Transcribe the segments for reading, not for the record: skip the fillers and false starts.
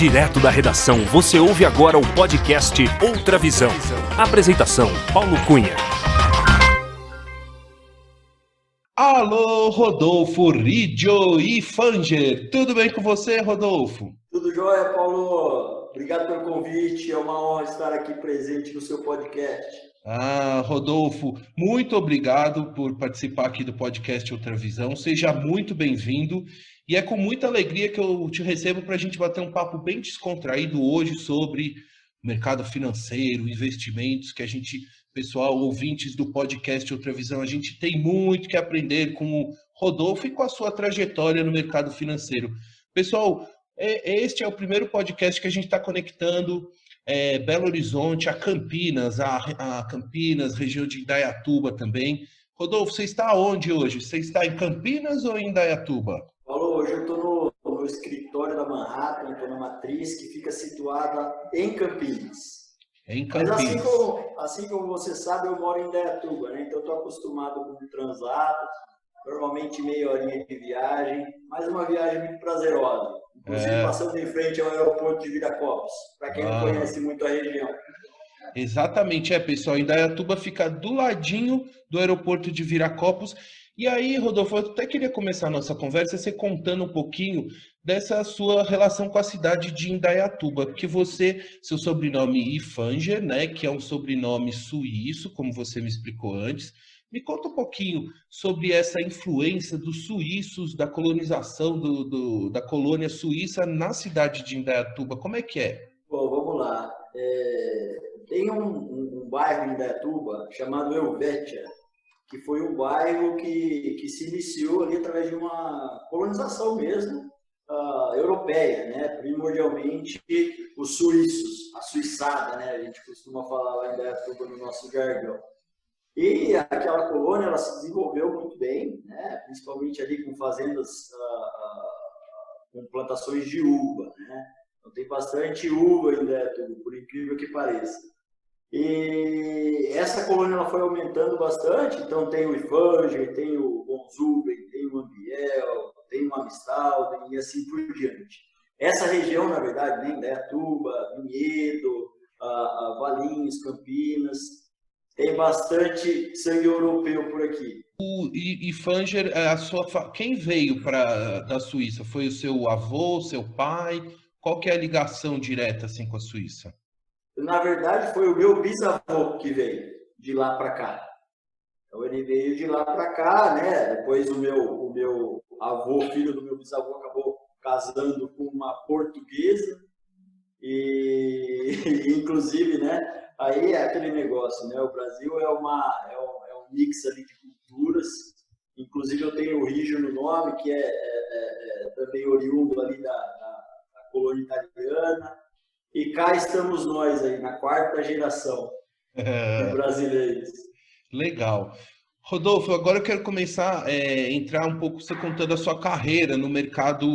Direto da redação, você ouve agora o podcast Outra Visão. Apresentação, Paulo Cunha. Alô, Rodolfo Riggio e Fanger. Tudo bem com você, Rodolfo? Tudo jóia, Paulo. Obrigado pelo convite. É uma honra estar aqui presente no seu podcast. Rodolfo, muito obrigado por participar aqui do podcast Outra Visão. Seja muito bem-vindo. E é com muita alegria que eu te recebo para a gente bater um papo bem descontraído hoje sobre mercado financeiro, investimentos, que a gente, pessoal, ouvintes do podcast Outra Visão, a gente tem muito que aprender com o Rodolfo e com a sua trajetória no mercado financeiro. Pessoal, este é o primeiro podcast que a gente está conectando Belo Horizonte a Campinas, a Campinas, região de Indaiatuba também. Rodolfo, você está onde hoje? Você está em Campinas ou em Indaiatuba? Paulo, hoje eu estou no escritório da Manhattan, estou na matriz que fica situada em Campinas. Em Campinas. Mas assim como você sabe, eu moro em Indaiatuba, né? Então estou acostumado com o translado, normalmente meia horinha de viagem, mas uma viagem muito prazerosa. Inclusive passando em frente ao aeroporto de Viracopos, para quem não conhece muito a região. Exatamente, pessoal, Indaiatuba fica do ladinho do aeroporto de Viracopos. E aí, Rodolfo, eu até queria começar a nossa conversa você contando um pouquinho dessa sua relação com a cidade de Indaiatuba, porque seu sobrenome Ifanger, né, que é um sobrenome suíço, como você me explicou antes. Me conta um pouquinho sobre essa influência dos suíços, da colonização da colônia suíça na cidade de Indaiatuba. Como é que é? Bom, vamos lá. Tem um bairro em Indaiatuba chamado Helvétia, que foi um bairro que se iniciou ali através de uma colonização mesmo europeia, né? Primordialmente os suíços, a suiçada, né? A gente costuma falar lá em Indaiatuba no nosso jargão. E aquela colônia ela se desenvolveu muito bem, né? Principalmente ali com fazendas com plantações de uva, né? Então tem bastante uva em Indaiatuba, por incrível que pareça. E essa colônia ela foi aumentando bastante, então tem o Ifanger, tem o Bonzuben, tem o Ambiel, tem o Amistalden e assim por diante. Essa região, na verdade, né, Indaiatuba, Vinhedo, Valinhos, Campinas, tem bastante sangue europeu por aqui. O Ifanger, quem veio da Suíça? Foi o seu avô, seu pai? Qual que é a ligação direta assim, com a Suíça? Na verdade, foi o meu bisavô que veio de lá para cá. Então, ele veio de lá para cá, né? Depois o meu avô, filho do meu bisavô, acabou casando com uma portuguesa. E inclusive, né? Aí é aquele negócio, né? O Brasil é um mix ali de culturas. Inclusive, eu tenho o Riggio no nome, que é também oriundo ali da colônia italiana. E cá estamos nós aí, na quarta geração de brasileiros. Legal. Rodolfo, agora eu quero começar a entrar um pouco, você contando a sua carreira no mercado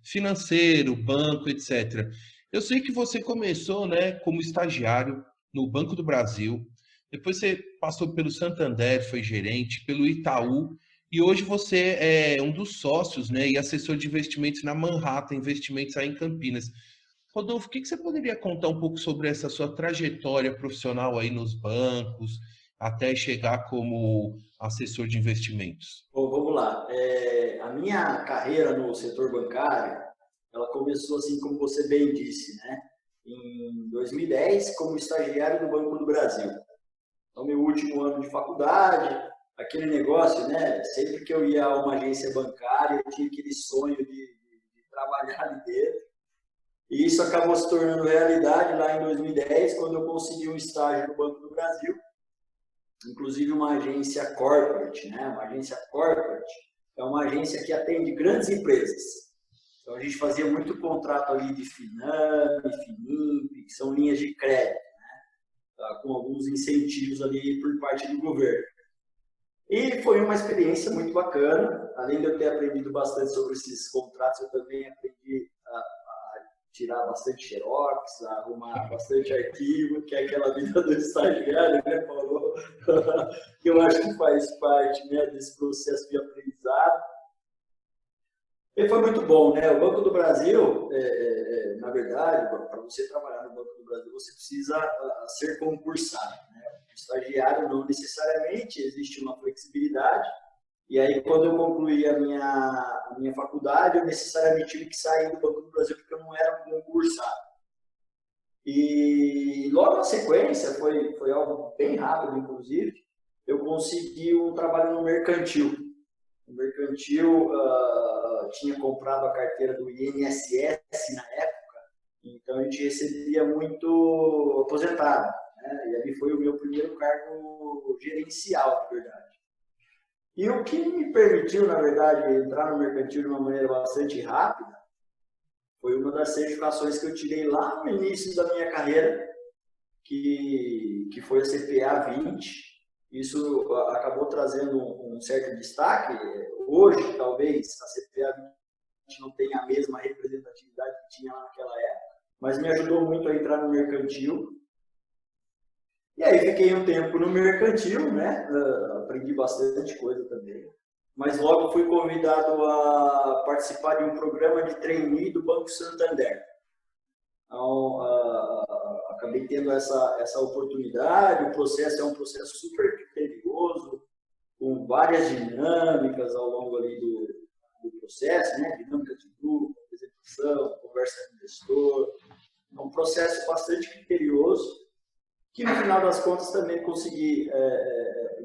financeiro, banco, etc. Eu sei que você começou, né, como estagiário no Banco do Brasil, depois você passou pelo Santander, foi gerente, pelo Itaú, e hoje você é um dos sócios, né, e assessor de investimentos na Manhattan Investimentos aí em Campinas. Rodolfo, o que você poderia contar um pouco sobre essa sua trajetória profissional aí nos bancos, até chegar como assessor de investimentos? Bom, vamos lá. A minha carreira no setor bancário, ela começou assim, como você bem disse, né? Em 2010, como estagiário do Banco do Brasil. Então, meu último ano de faculdade, aquele negócio, né? Sempre que eu ia a uma agência bancária, eu tinha aquele sonho de trabalhar ali dentro. E isso acabou se tornando realidade lá em 2010, quando eu consegui um estágio no Banco do Brasil, inclusive uma agência corporate, né? Uma agência corporate é uma agência que atende grandes empresas. Então, a gente fazia muito contrato ali de Finame, Finimp, que são linhas de crédito, né? Com alguns incentivos ali por parte do governo. E foi uma experiência muito bacana. Além de eu ter aprendido bastante sobre esses contratos, eu também aprendi a tirar bastante xerox, arrumar bastante arquivo, que é aquela vida do estagiário, né, Paulo? Que eu acho que faz parte, né, desse processo de aprendizado. E foi muito bom, né? O Banco do Brasil, na verdade, para você trabalhar no Banco do Brasil, você precisa ser concursado, né? O estagiário não necessariamente, existe uma flexibilidade. E aí, quando eu concluí a minha faculdade, eu necessariamente tive que sair do Banco do Brasil porque eu não era concursado. E logo na sequência, foi algo bem rápido, inclusive, eu consegui um trabalho no mercantil. O mercantil tinha comprado a carteira do INSS na época, então a gente recebia muito aposentado, né? E ali foi o meu primeiro cargo gerencial, na verdade. E o que me permitiu, na verdade, entrar no mercantil de uma maneira bastante rápida foi uma das certificações que eu tirei lá no início da minha carreira, que foi a CPA 20. Isso acabou trazendo um certo destaque. Hoje, talvez, a CPA 20 não tenha a mesma representatividade que tinha lá naquela época, mas me ajudou muito a entrar no mercantil. E aí fiquei um tempo no mercantil, né? Aprendi bastante coisa também. Mas logo fui convidado a participar de um programa de trainee do Banco Santander. Então, acabei tendo essa oportunidade. O processo é um processo super criterioso, com várias dinâmicas ao longo ali do processo, né? Dinâmica de grupo, apresentação, conversa com o gestor. É um processo bastante criterioso, que no final das contas também consegui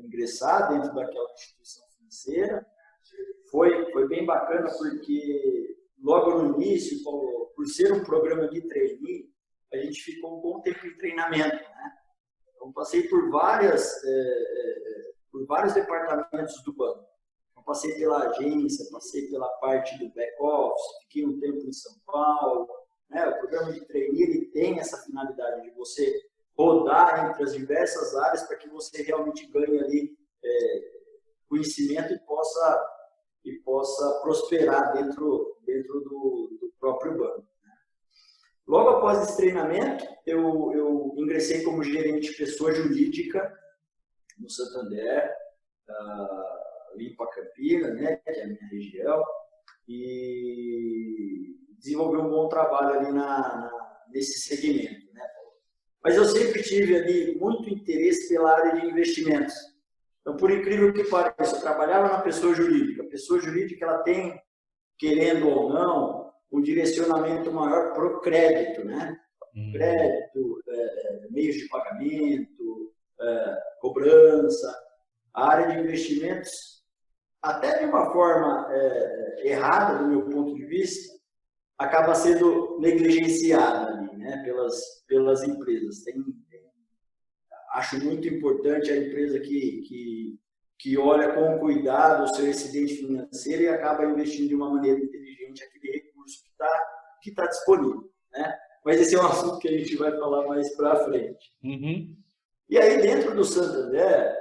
ingressar dentro daquela instituição financeira. Foi bem bacana porque logo no início, por ser um programa de trainee, a gente ficou um bom tempo em treinamento, né? Então passei por vários departamentos do banco. Eu passei pela agência, passei pela parte do back office, fiquei um tempo em São Paulo, né? O programa de trainee ele tem essa finalidade de você rodar entre as diversas áreas para que você realmente ganhe ali conhecimento e possa prosperar dentro do próprio banco. Logo após esse treinamento, eu ingressei como gerente de pessoa jurídica no Santander, ali em Pacampinas, né, que é a minha região, e desenvolvi um bom trabalho ali nesse segmento. Mas eu sempre tive ali muito interesse pela área de investimentos. Então, por incrível que pareça, eu trabalhava na pessoa jurídica. A pessoa jurídica ela tem, querendo ou não, um direcionamento maior para o crédito, né? Crédito, meios de pagamento, cobrança. A área de investimentos, até de uma forma errada, do meu ponto de vista, acaba sendo negligenciada ali, né, pelas empresas. Acho muito importante a empresa que olha com cuidado o seu excedente financeiro e acaba investindo de uma maneira inteligente aquele recurso que tá disponível, né? Mas esse é um assunto que a gente vai falar mais para frente. Uhum. E aí, dentro do Santander,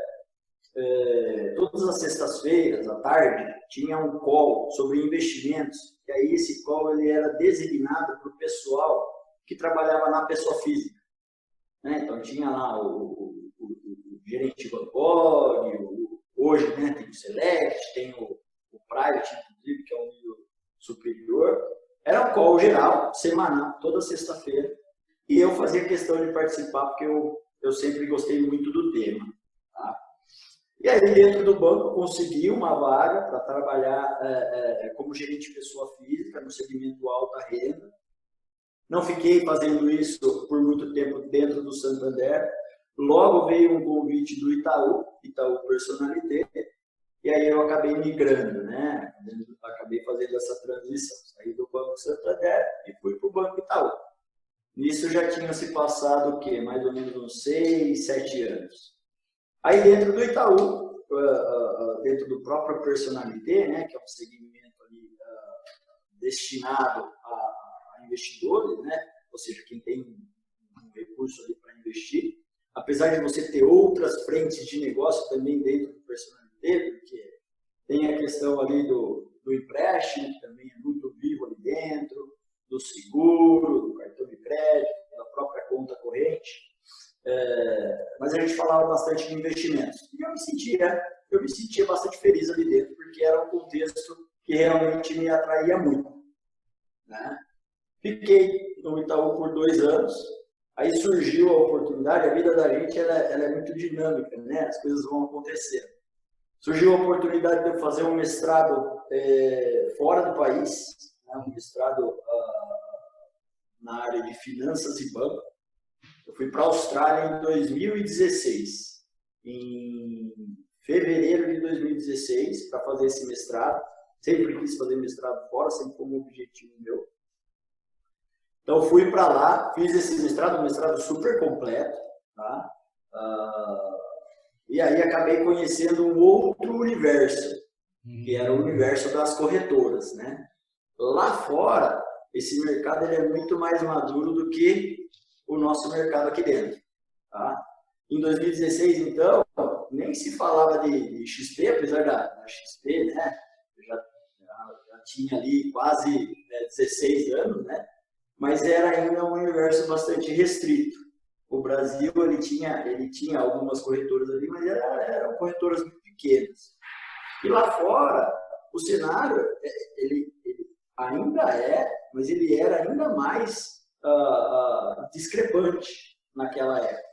todas as sextas-feiras, à tarde, tinha um call sobre investimentos, e aí esse call ele era designado para o pessoal que trabalhava na pessoa física. Né? Então, tinha lá o gerente bancário, hoje, né, tem o Select, tem o Private, inclusive, que é um nível superior. Era um call geral, semanal, toda sexta-feira, e eu fazia questão de participar, porque eu sempre gostei muito do tema. Tá? E aí, dentro do banco, consegui uma vaga para trabalhar como gerente de pessoa física no segmento alta renda. Não fiquei fazendo isso por muito tempo dentro do Santander. Logo veio um convite do Itaú Personalité, e aí eu acabei migrando, né? Acabei fazendo essa transição. Saí do Banco Santander e fui para o Banco Itaú. Nisso já tinha se passado o quê? Mais ou menos uns 6, 7 anos. Aí dentro do Itaú, dentro do próprio Personalité, né, que é um segmento ali, destinado a investidores, né, ou seja, quem tem um recurso ali para investir, apesar de você ter outras frentes de negócio também dentro do Personalité, porque tem a questão ali do empréstimo, que também é muito vivo ali dentro, do seguro, do cartão de crédito, da própria conta corrente. Mas a gente falava bastante de investimentos. E eu me sentia bastante feliz ali dentro, porque era um contexto que realmente me atraía muito, né? Fiquei no Itaú por 2 anos, aí surgiu a oportunidade, a vida da gente ela é muito dinâmica, né? As coisas vão acontecendo. Surgiu a oportunidade de eu fazer um mestrado fora do país, né? Um mestrado na área de finanças e banco. Eu fui para a Austrália em 2016, em fevereiro de 2016, para fazer esse mestrado. Sempre quis fazer mestrado fora, sempre foi um objetivo meu. Então, fui para lá, fiz esse mestrado, um mestrado super completo, tá? E aí acabei conhecendo um outro universo, que era o universo das corretoras, né? Lá fora, esse mercado ele é muito mais maduro do que o nosso mercado aqui dentro, tá? Em 2016, então, nem se falava de XP, apesar da XP, né? Eu já tinha ali quase 16 anos, né? Mas era ainda um universo bastante restrito. O Brasil ele tinha algumas corretoras ali, mas eram corretoras muito pequenas. E lá fora, o cenário ele ainda mas ele era ainda mais discrepante naquela época.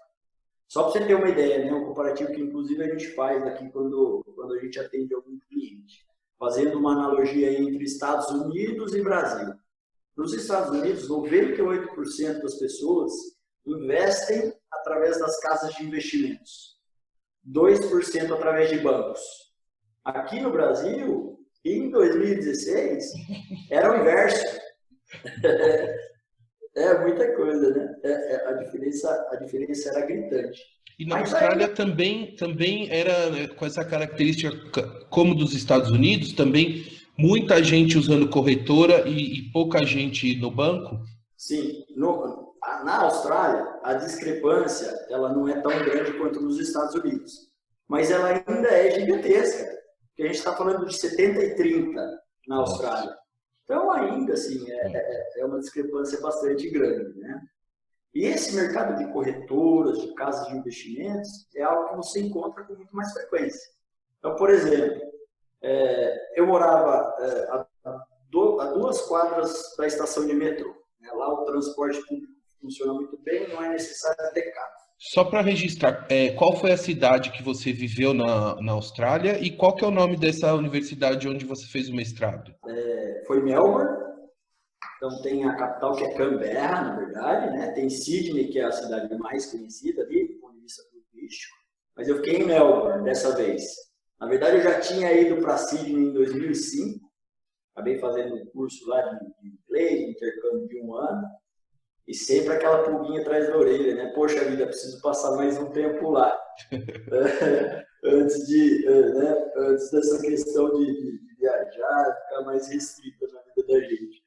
Só para você ter uma ideia, né, um comparativo que inclusive a gente faz aqui quando a gente atende algum cliente, fazendo uma analogia entre Estados Unidos e Brasil. Nos Estados Unidos, 98% das pessoas investem através das casas de investimentos, 2% através de bancos. Aqui no Brasil, em 2016, era o inverso. É muita coisa, né? A diferença era gritante. E na Austrália também era com essa característica, como dos Estados Unidos, também muita gente usando corretora e pouca gente no banco? Sim. Na Austrália, a discrepância ela não é tão grande quanto nos Estados Unidos. Mas ela ainda é gigantesca. Porque a gente está falando de 70 e 30 na Austrália. Então, ainda assim, é uma discrepância bastante grande, né? E esse mercado de corretoras, de casas de investimentos, é algo que você encontra com muito mais frequência. Então, por exemplo, eu morava a 2 quadras da estação de metrô. Né? Lá o transporte público funciona muito bem, não é necessário ter carro. Só para registrar, qual foi a cidade que você viveu na Austrália e qual que é o nome dessa universidade onde você fez o mestrado? Foi Melbourne. Então tem a capital que é Canberra, na verdade, né? Tem Sydney, que é a cidade mais conhecida ali, do ponto de vista turístico. Mas eu fiquei em Melbourne dessa vez. Na verdade, eu já tinha ido para Sydney em 2005. Acabei fazendo um curso lá de inglês, de intercâmbio de 1 ano. E sempre aquela pulguinha atrás da orelha, né? Poxa vida, preciso passar mais um tempo lá. Antes dessa questão de viajar, ficar mais restrita na vida da gente.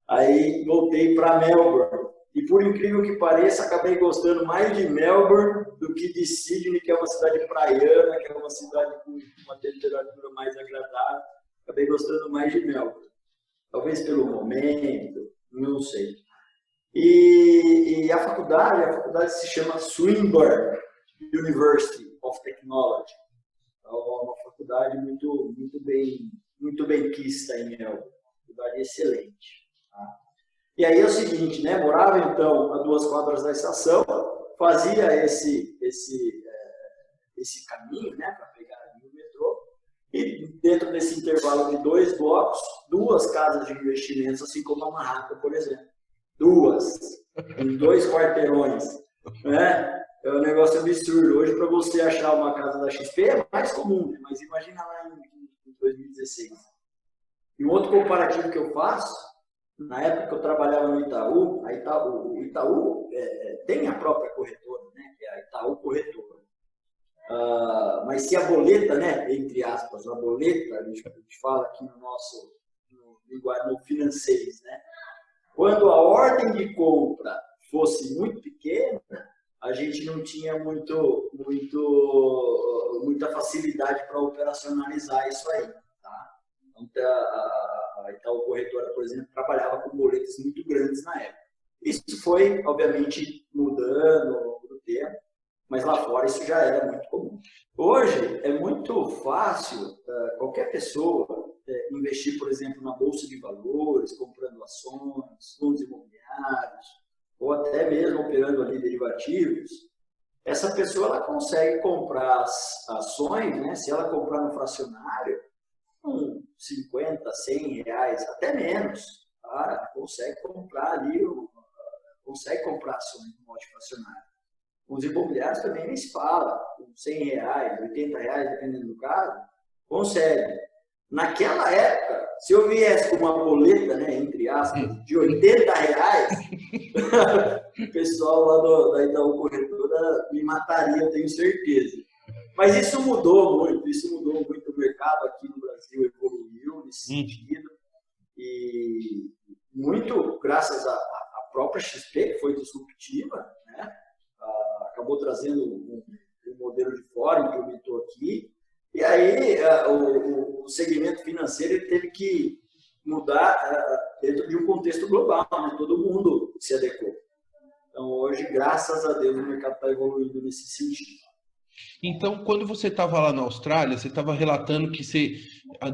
Aí voltei para Melbourne. E por incrível que pareça, acabei gostando mais de Melbourne do que de Sydney, que é uma cidade praiana, que é uma cidade com uma temperatura mais agradável. Acabei gostando mais de Melbourne. Talvez pelo momento, não sei. E a faculdade se chama Swinburne University of Technology. É uma faculdade muito bem quista em Melbourne. Uma faculdade excelente. Tá? E aí é o seguinte, né? Morava então a 2 quadras da estação, fazia esse caminho, né? Para pegar o metrô. E dentro desse intervalo de 2 blocos, 2 casas de investimentos, assim como a Manhattan, por exemplo. 2, em 2 quarteirões, né? É um negócio absurdo. Hoje, para você achar uma casa da XP é mais comum, né? Mas imagina lá em 2016. E um outro comparativo que eu faço, na época que eu trabalhava no Itaú, o Itaú tem a própria corretora, né? Que é a Itaú Corretora. Mas se a boleta, né? Entre aspas, a boleta, a gente fala aqui no financeiro, né? Quando a ordem de compra fosse muito pequena, a gente não tinha muita facilidade para operacionalizar isso aí. Tá? Então, a Itaú Corretora, por exemplo, trabalhava com boletas muito grandes na época. Isso foi, obviamente, mudando ao longo do tempo, mas lá fora isso já era muito comum. Hoje é muito fácil qualquer pessoa investir, por exemplo, na bolsa de valores, comprando ações, fundos imobiliários, ou até mesmo operando ali derivativos, essa pessoa ela consegue comprar as ações, né? Se ela comprar no fracionário, com 50, 100 reais, até menos, tá? Consegue comprar ali, consegue comprar ações no modo fracionário. Os imobiliários também nem se fala, com 100 reais, 80 reais, dependendo do caso, consegue. Naquela época, se eu viesse com uma boleta, né, entre aspas, de 80 reais, o pessoal lá da Itaú Corretora me mataria, eu tenho certeza. Mas isso mudou muito, o mercado aqui no Brasil evoluiu nesse sentido, e muito graças à própria XP, que foi disruptiva, né? Acabou trazendo um modelo de fora, implementou aqui, e aí o segmento financeiro ele teve que mudar dentro de um contexto global, né? Todo mundo se adequou. Então hoje, graças a Deus, o mercado está evoluindo nesse sentido. Então, quando você estava lá na Austrália, você estava relatando que você,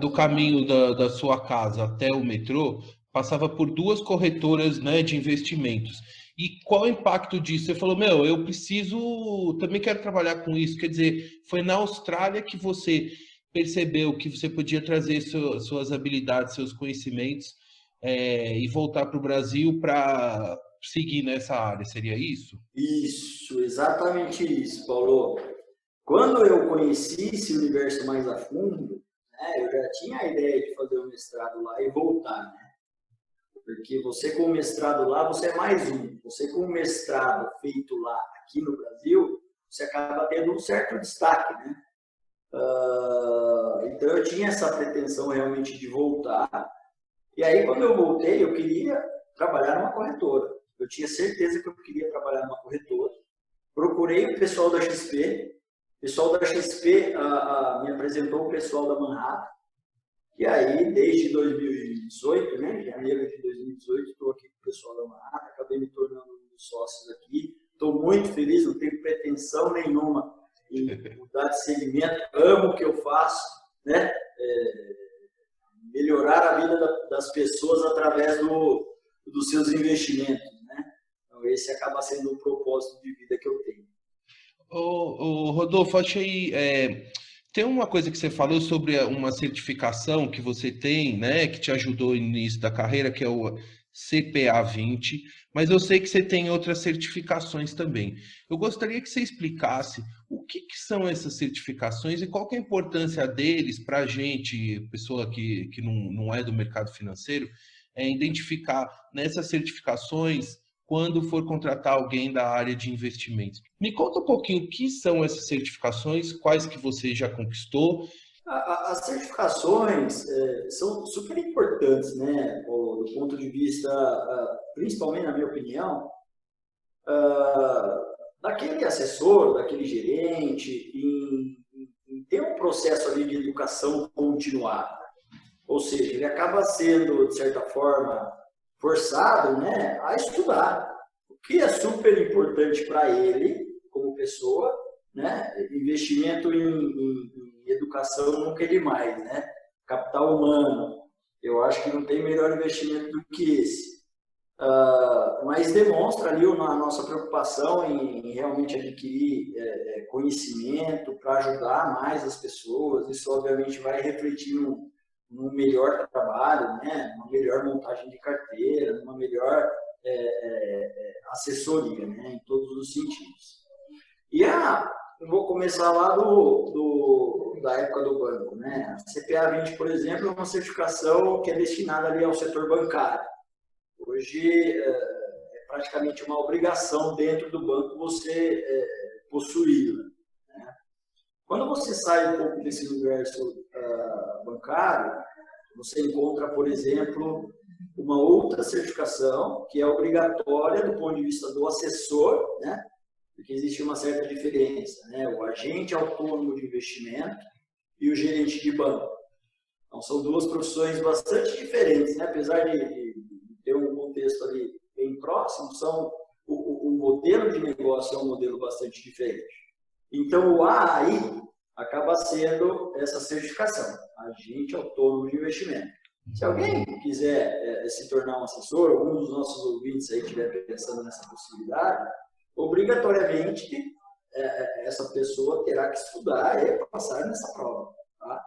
do caminho da sua casa até o metrô, passava por 2 corretoras, né, de investimentos. E qual o impacto disso? Você falou, eu preciso, também quero trabalhar com isso. Quer dizer, foi na Austrália que você percebeu que você podia trazer suas habilidades, seus conhecimentos, e voltar para o Brasil para seguir nessa área. Seria isso? Isso, exatamente isso, Paulo. Quando eu conheci esse universo mais a fundo, né, eu já tinha a ideia de fazer um mestrado lá e voltar, né? Porque você com o mestrado lá, você é mais um. Você com o mestrado feito lá aqui no Brasil, você acaba tendo um certo destaque, né? Então eu tinha essa pretensão realmente de voltar. E aí quando eu voltei, eu queria trabalhar numa corretora. Eu tinha certeza que eu queria trabalhar numa corretora. Procurei o pessoal da XP. O pessoal da XP me apresentou o pessoal da Manhattan. E aí, desde 2018, né, janeiro de 2018, estou aqui com o pessoal da Manhattan, acabei me tornando um dos sócios aqui. Estou muito feliz, não tenho pretensão nenhuma em mudar de segmento, amo o que eu faço, né? Melhorar a vida das pessoas através dos seus investimentos, né? Então, esse acaba sendo um propósito de vida que eu tenho. Rodolfo, achei... Tem uma coisa que você falou sobre uma certificação que você tem, né, que te ajudou no início da carreira, que é o CPA 20, mas eu sei que você tem outras certificações também. Eu gostaria que você explicasse o que são essas certificações e qual que é a importância deles para a gente, pessoa que não é do mercado financeiro, identificar nessas certificações quando for contratar alguém da área de investimentos. Me conta um pouquinho o que são essas certificações, quais que você já conquistou. As certificações são super importantes, né? Do ponto de vista, principalmente na minha opinião, daquele assessor, daquele gerente, em ter um processo ali de educação continuada. Ou seja, ele acaba sendo, de certa forma, forçado, né, a estudar, o que é super importante para ele, como pessoa, né? Investimento em educação nunca é demais, né? Capital humano, eu acho que não tem melhor investimento do que esse. Mas demonstra ali a nossa preocupação em realmente adquirir conhecimento para ajudar mais as pessoas. Isso, obviamente, vai refletir num melhor trabalho, né? Uma melhor montagem de carteira, numa melhor assessoria, né? Em todos os sentidos. E eu vou começar lá da época do banco, né? A CPA 20, por exemplo, é uma certificação que é destinada ali ao setor bancário. Hoje é praticamente uma obrigação dentro do banco você possuí-la, né? Quando você sai um pouco desse universo bancário, você encontra, por exemplo, uma outra certificação que é obrigatória do ponto de vista do assessor, né? Porque existe uma certa diferença, né? O agente autônomo de investimento e o gerente de banco. Então, são duas profissões bastante diferentes, né? Apesar de ter um contexto ali bem próximo, o modelo de negócio é um modelo bastante diferente. Então, o AI, acaba sendo essa certificação, agente autônomo de investimento. Se alguém quiser se tornar um assessor, algum dos nossos ouvintes aí estiver pensando nessa possibilidade, obrigatoriamente essa pessoa terá que estudar e passar nessa prova. Tá?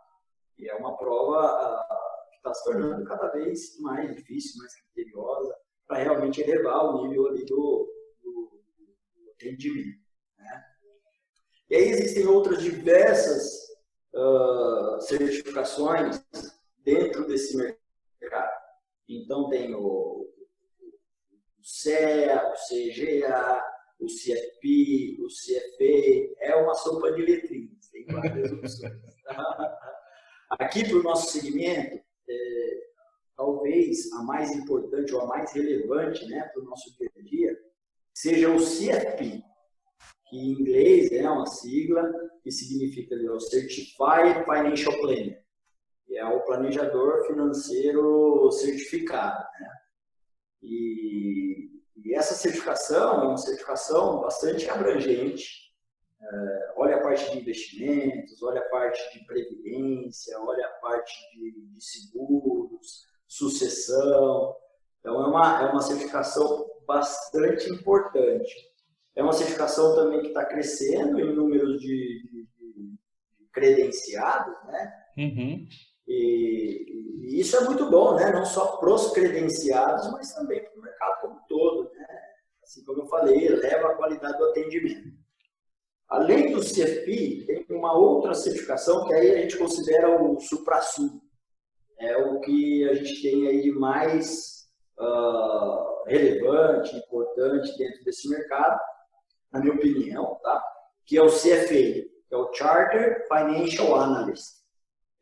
E é uma prova que está se tornando cada vez mais difícil, mais criteriosa, para realmente elevar o nível ali do rendimento. Né? E aí existem outras diversas certificações dentro desse mercado. Então tem o CEA, o CGA, o CFP, o CFA, é uma sopa de letrinhas, tem várias opções. Aqui para o nosso segmento, talvez a mais importante ou a mais relevante, né, para o nosso dia a dia, seja o CFP, que em inglês é uma sigla que significa o Certified Financial Planner, que é o planejador financeiro certificado. Né? E essa certificação é uma certificação bastante abrangente. Olha a parte de investimentos, olha a parte de previdência, olha a parte de seguros, sucessão. Então, é uma certificação bastante importante. É uma certificação também que está crescendo em números de credenciados, né? Uhum. E isso é muito bom, né? Não só para os credenciados, mas também para o mercado como um todo, né? Assim como eu falei, eleva a qualidade do atendimento. Além do CFP, tem uma outra certificação que aí a gente considera o supra-sumo. É o que a gente tem aí de mais relevante, importante dentro desse mercado, na minha opinião, tá? Que é o CFA, que é o Chartered Financial Analyst.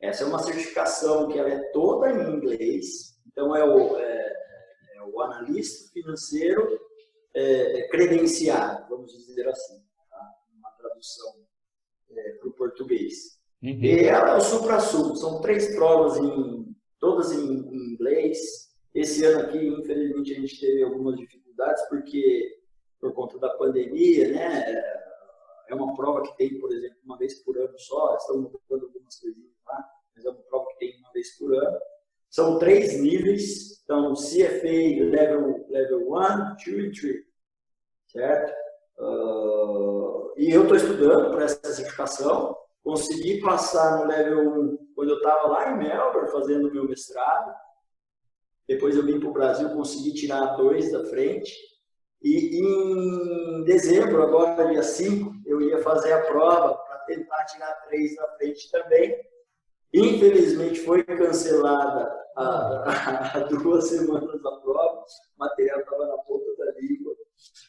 Essa é uma certificação que ela é toda em inglês, então é o analista financeiro credenciado, vamos dizer assim, tá? Uma tradução para o português. Uhum. E ela é o supra-sumo, são 3 provas, todas em inglês. Esse ano aqui, infelizmente, a gente teve algumas dificuldades, porque por conta da pandemia, né, é uma prova que tem, por exemplo, uma vez por ano só, estamos mudando algumas coisinhas lá, mas é uma prova que tem uma vez por ano. São 3 níveis, então CFA Level 1, 2 e 3, certo? E eu estou estudando para essa certificação, consegui passar no Level 1 quando eu estava lá em Melbourne fazendo o meu mestrado, depois eu vim para o Brasil, consegui tirar 2 da frente, e em dezembro, agora dia 5, eu ia fazer a prova para tentar tirar 3 da frente também. Infelizmente foi cancelada há 2 semanas a prova, o material estava na ponta da língua,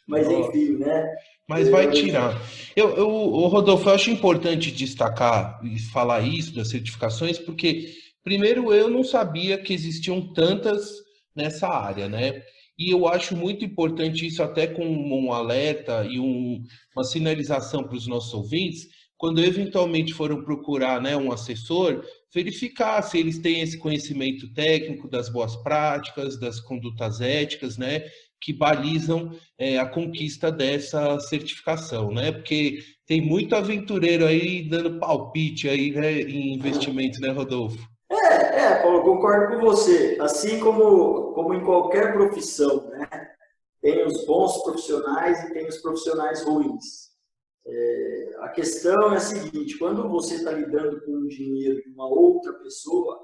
mas enfim, né? Mas vai tirar. Rodolfo, eu acho importante destacar e falar isso das certificações, porque, primeiro, eu não sabia que existiam tantas nessa área, né? E eu acho muito importante isso, até com um alerta e uma sinalização para os nossos ouvintes, quando eventualmente foram procurar, né, um assessor, verificar se eles têm esse conhecimento técnico das boas práticas, das condutas éticas, né, que balizam a conquista dessa certificação, né? Porque tem muito aventureiro aí dando palpite aí, né, em investimentos, né, Rodolfo? Paulo, concordo com você. Assim como em qualquer profissão, né? Tem os bons profissionais e tem os profissionais ruins. A questão é a seguinte: quando você está lidando com o dinheiro de uma outra pessoa,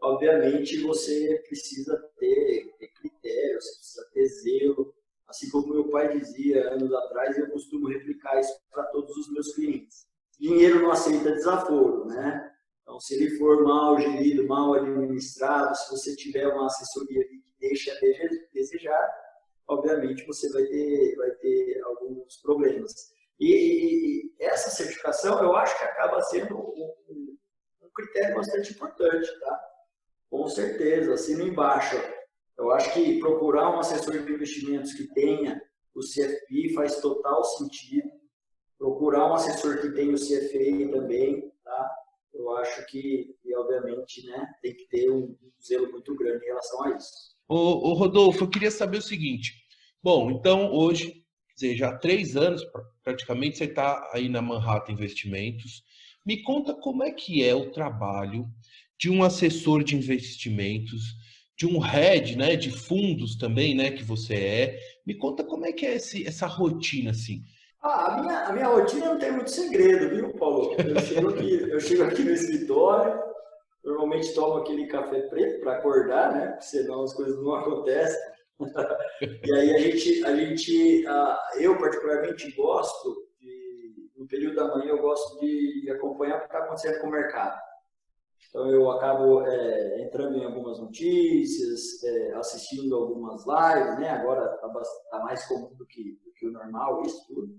obviamente você precisa ter critério, você precisa ter zelo. Assim como meu pai dizia anos atrás, eu costumo replicar isso para todos os meus clientes. Dinheiro não aceita desaforo, né? Então, se ele for mal gerido, mal administrado, se você tiver uma assessoria que deixa a desejar, obviamente você vai ter alguns problemas. E essa certificação, eu acho que acaba sendo um critério bastante importante, tá? Com certeza, assina embaixo. Eu acho que procurar um assessor de investimentos que tenha o CFP faz total sentido. Procurar um assessor que tenha o CFA também, tá? Eu acho que obviamente, né, tem que ter um zelo muito grande em relação a isso. Ô Rodolfo, eu queria saber o seguinte. Bom, então hoje, quer dizer, já há 3 anos praticamente você está aí na Manhattan Investimentos. Me conta como é que é o trabalho de um assessor de investimentos, de um head, né, de fundos também, né, que você é. Me conta como é que é essa rotina, assim. A minha rotina não tem muito segredo, viu, Paulo? Eu chego aqui no escritório, normalmente tomo aquele café preto para acordar, né? Porque senão as coisas não acontecem. E aí eu particularmente gosto no período da manhã eu gosto de acompanhar o que está acontecendo com o mercado. Então eu acabo entrando em algumas notícias, assistindo algumas lives, né? Agora está mais comum do que o normal isso tudo.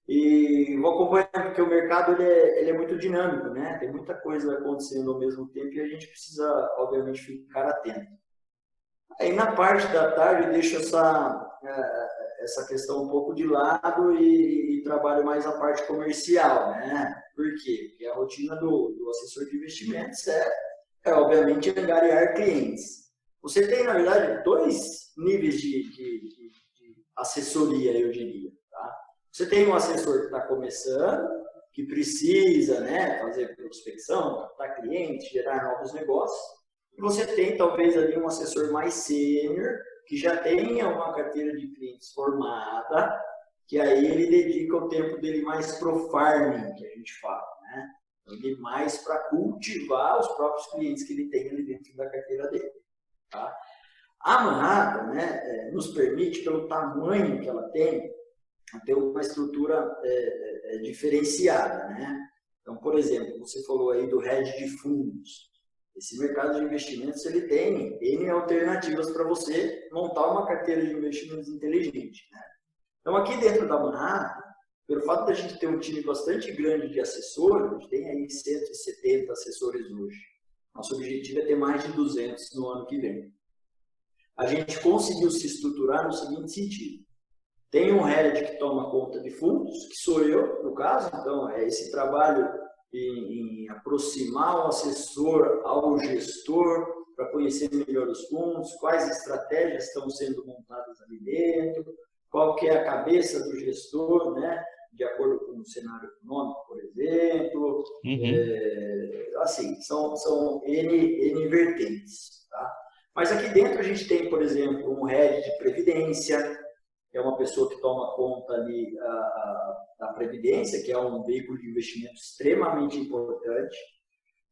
E vou acompanhando porque o mercado ele é muito dinâmico, né? Tem muita coisa acontecendo ao mesmo tempo e a gente precisa, obviamente, ficar atento. Aí na parte da tarde eu deixo essa questão um pouco de lado e trabalho mais a parte comercial, né? Por quê? Porque a rotina do assessor de investimentos é obviamente angariar clientes. Você tem, na verdade, dois níveis de assessoria, eu diria. Tá? Você tem um assessor que está começando, que precisa, né, fazer prospecção, captar clientes, gerar novos negócios. E você tem, talvez, ali um assessor mais sênior, que já tenha uma carteira de clientes formada, que aí ele dedica o tempo dele mais pro farming, que a gente fala, né? Ele mais para cultivar os próprios clientes que ele tem ali dentro da carteira dele. Tá? A Manhattan, né, nos permite, pelo tamanho que ela tem, ter uma estrutura diferenciada, né? Então, por exemplo, você falou aí do hedge de fundos. Esse mercado de investimentos ele tem N alternativas para você montar uma carteira de investimentos inteligente, né? Então, aqui dentro da Manhattan, pelo fato de a gente ter um time bastante grande de assessores, a gente tem aí 170 assessores hoje. Nosso objetivo é ter mais de 200 no ano que vem. A gente conseguiu se estruturar no seguinte sentido. Tem um head que toma conta de fundos, que sou eu, no caso. Então, é esse trabalho em aproximar o assessor ao gestor para conhecer melhor os fundos, quais estratégias estão sendo montadas ali dentro, qual que é a cabeça do gestor, né? De acordo com o cenário econômico, por exemplo. Assim, são N vertentes. Tá? Mas aqui dentro a gente tem, por exemplo, um head de previdência, que é uma pessoa que toma conta ali da previdência, que é um veículo de investimento extremamente importante.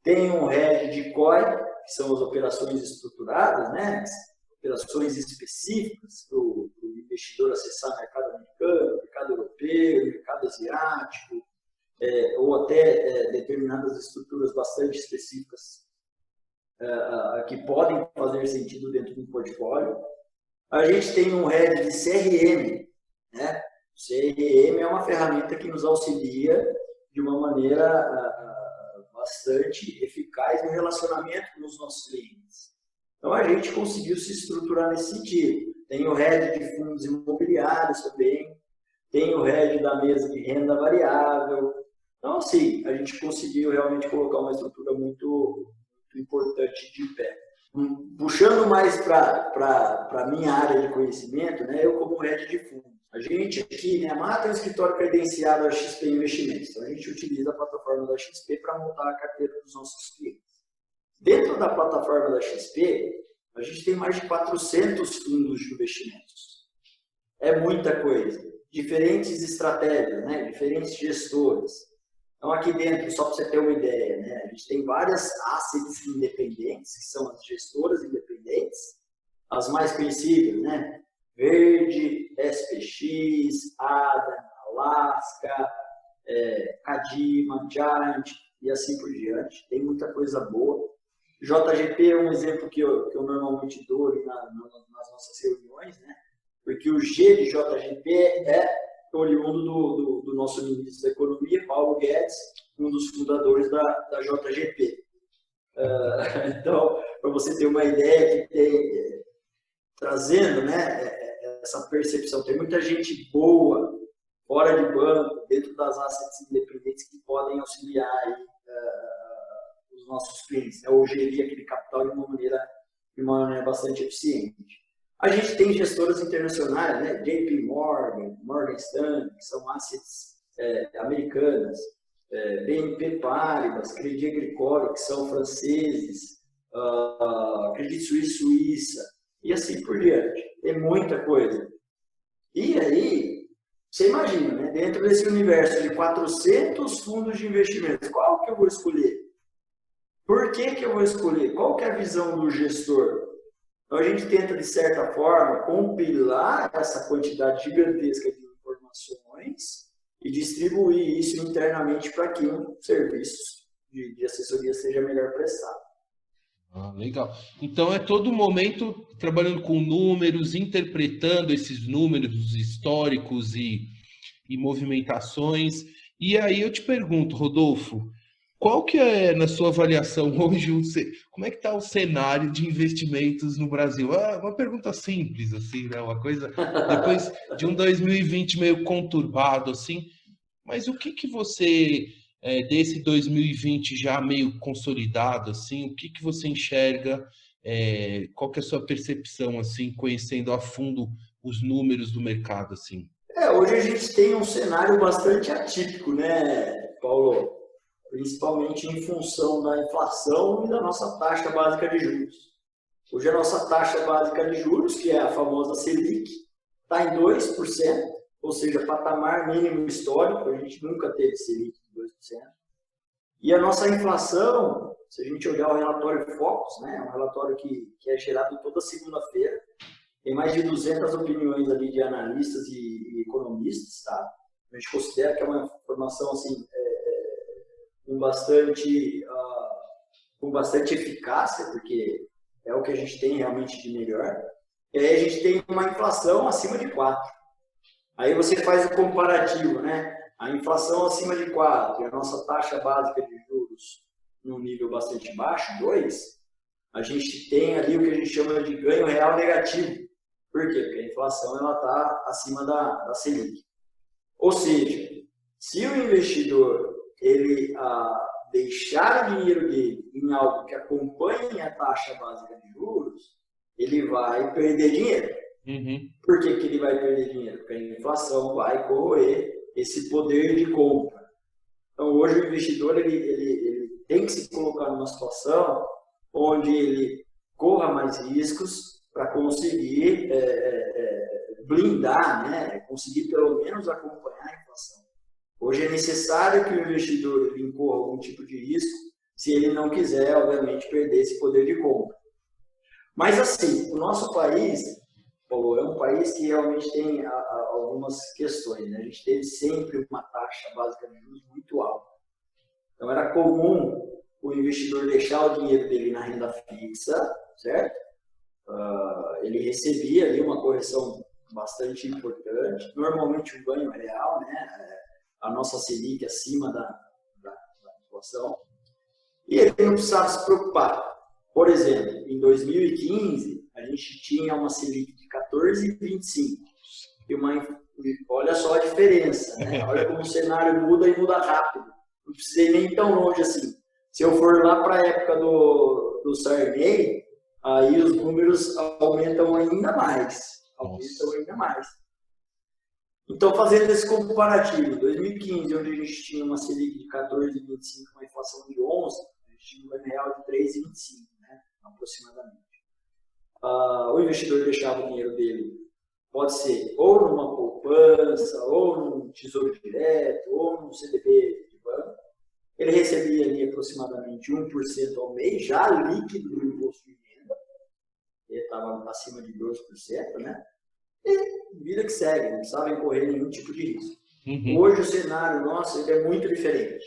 Tem um head de COI, que são as operações estruturadas, né? Operações específicas para o investidor acessar o mercado americano, mercado europeu, mercado asiático, ou até determinadas estruturas bastante específicas que podem fazer sentido dentro de um portfólio. A gente tem um head de CRM, né? O CRM é uma ferramenta que nos auxilia de uma maneira bastante eficaz no relacionamento com os nossos clientes. Então, a gente conseguiu se estruturar nesse sentido. Tem o head de fundos imobiliários também, tem o head da mesa de renda variável. Então, assim, a gente conseguiu realmente colocar uma estrutura muito importante de pé. Puxando mais para a minha área de conhecimento, né, eu como head de fundo. A gente aqui, né, a Manhattan é um escritório credenciado à XP Investimentos. Então, a gente utiliza a plataforma da XP para montar a carteira dos nossos clientes. Dentro da plataforma da XP, a gente tem mais de 400 fundos de investimentos. É muita coisa. Diferentes estratégias, né, diferentes gestores. Então, aqui dentro, só para você ter uma ideia, né, a gente tem várias assets independentes, que são as gestoras independentes, as mais conhecidas, né? Verde, SPX, Adam, Alaska, Cadima, Giant e assim por diante. Tem muita coisa boa. JGP é um exemplo que eu normalmente dou nas nossas reuniões, né? Porque o G de JGP é oriundo do nosso ministro da Economia, Paulo Guedes, um dos fundadores da JGP. Então, para você ter uma ideia, que tem, trazendo, né, essa percepção, tem muita gente boa, fora de banco, dentro das assets independentes, que podem auxiliar aí, os nossos clientes, né, ou gerir aquele capital de uma maneira bastante eficiente. A gente tem gestoras internacionais, né? JP Morgan, Morgan Stanley, que são assets americanas. BNP Paribas, Crédit Agricole, que são franceses, Credit Suisse Suíça, e assim por diante. Tem muita coisa. E aí, você imagina, né? Dentro desse universo de 400 fundos de investimentos, qual que eu vou escolher? Por que eu vou escolher? Qual que é a visão do gestor? Então, a gente tenta, de certa forma, compilar essa quantidade gigantesca de informações e distribuir isso internamente para que um serviço de assessoria seja melhor prestado. Legal. Então, é todo momento trabalhando com números, interpretando esses números históricos e movimentações. E aí eu te pergunto, Rodolfo, qual que é, na sua avaliação hoje, como é que está o cenário de investimentos no Brasil? Uma pergunta simples, assim, né? Uma coisa, depois de um 2020 meio conturbado, assim, mas o que você, desse 2020 já meio consolidado, assim, o que você enxerga, qual que é a sua percepção, assim, conhecendo a fundo os números do mercado, assim? Hoje a gente tem um cenário bastante atípico, né, Paulo? Principalmente em função da inflação e da nossa taxa básica de juros. Hoje a nossa taxa básica de juros, que é a famosa Selic, está em 2%, ou seja, patamar mínimo histórico, a gente nunca teve Selic de 2%. E a nossa inflação, se a gente olhar o relatório Focus, né, um relatório que é gerado toda segunda-feira, tem mais de 200 opiniões ali de analistas e economistas, tá? A gente considera que é uma informação assim, com bastante eficácia, porque é o que a gente tem realmente de melhor. E aí a gente tem uma inflação acima de 4. Aí você faz o comparativo, né? A inflação acima de 4 e a nossa taxa básica de juros num nível bastante baixo, 2, a gente tem ali o que a gente chama de ganho real negativo. Por quê? Porque a inflação está acima da Selic. Ou seja, se o investidor ele deixar o dinheiro dele em algo que acompanhe a taxa básica de juros, ele vai perder dinheiro. Uhum. Por que ele vai perder dinheiro? Porque a inflação vai corroer esse poder de compra. Então, hoje o investidor ele tem que se colocar numa situação onde ele corra mais riscos para conseguir blindar, né? Conseguir pelo menos acompanhar a inflação. Hoje é necessário que o investidor incorra algum tipo de risco, se ele não quiser, obviamente, perder esse poder de compra. Mas, assim, o nosso país, Paulo, é um país que realmente tem algumas questões, né? A gente teve sempre uma taxa básica de juros muito alta. Então, era comum o investidor deixar o dinheiro dele na renda fixa, certo? Ele recebia ali uma correção bastante importante, normalmente um ganho real, né? A nossa Selic acima da inflação, e ele não precisava se preocupar. Por exemplo, em 2015, a gente tinha uma Selic de 14,25, olha só a diferença, né? Olha como o cenário muda e muda rápido. Não precisei nem tão longe assim. Se eu for lá para a época do Sarney, aí os números aumentam ainda mais. Então, fazendo esse comparativo, 2015, onde a gente tinha uma Selic de 14,25, uma inflação de 11, a gente tinha um ganho real de 3,25, né, aproximadamente. O investidor deixava o dinheiro dele, pode ser ou numa poupança, ou num tesouro direto, ou num CDB de banco. Ele recebia ali aproximadamente 1% ao mês, já líquido do imposto de renda. Ele estava acima de 2%, né? E vida que segue, não precisava incorrer nenhum tipo de risco. Uhum. Hoje o cenário nosso ele é muito diferente.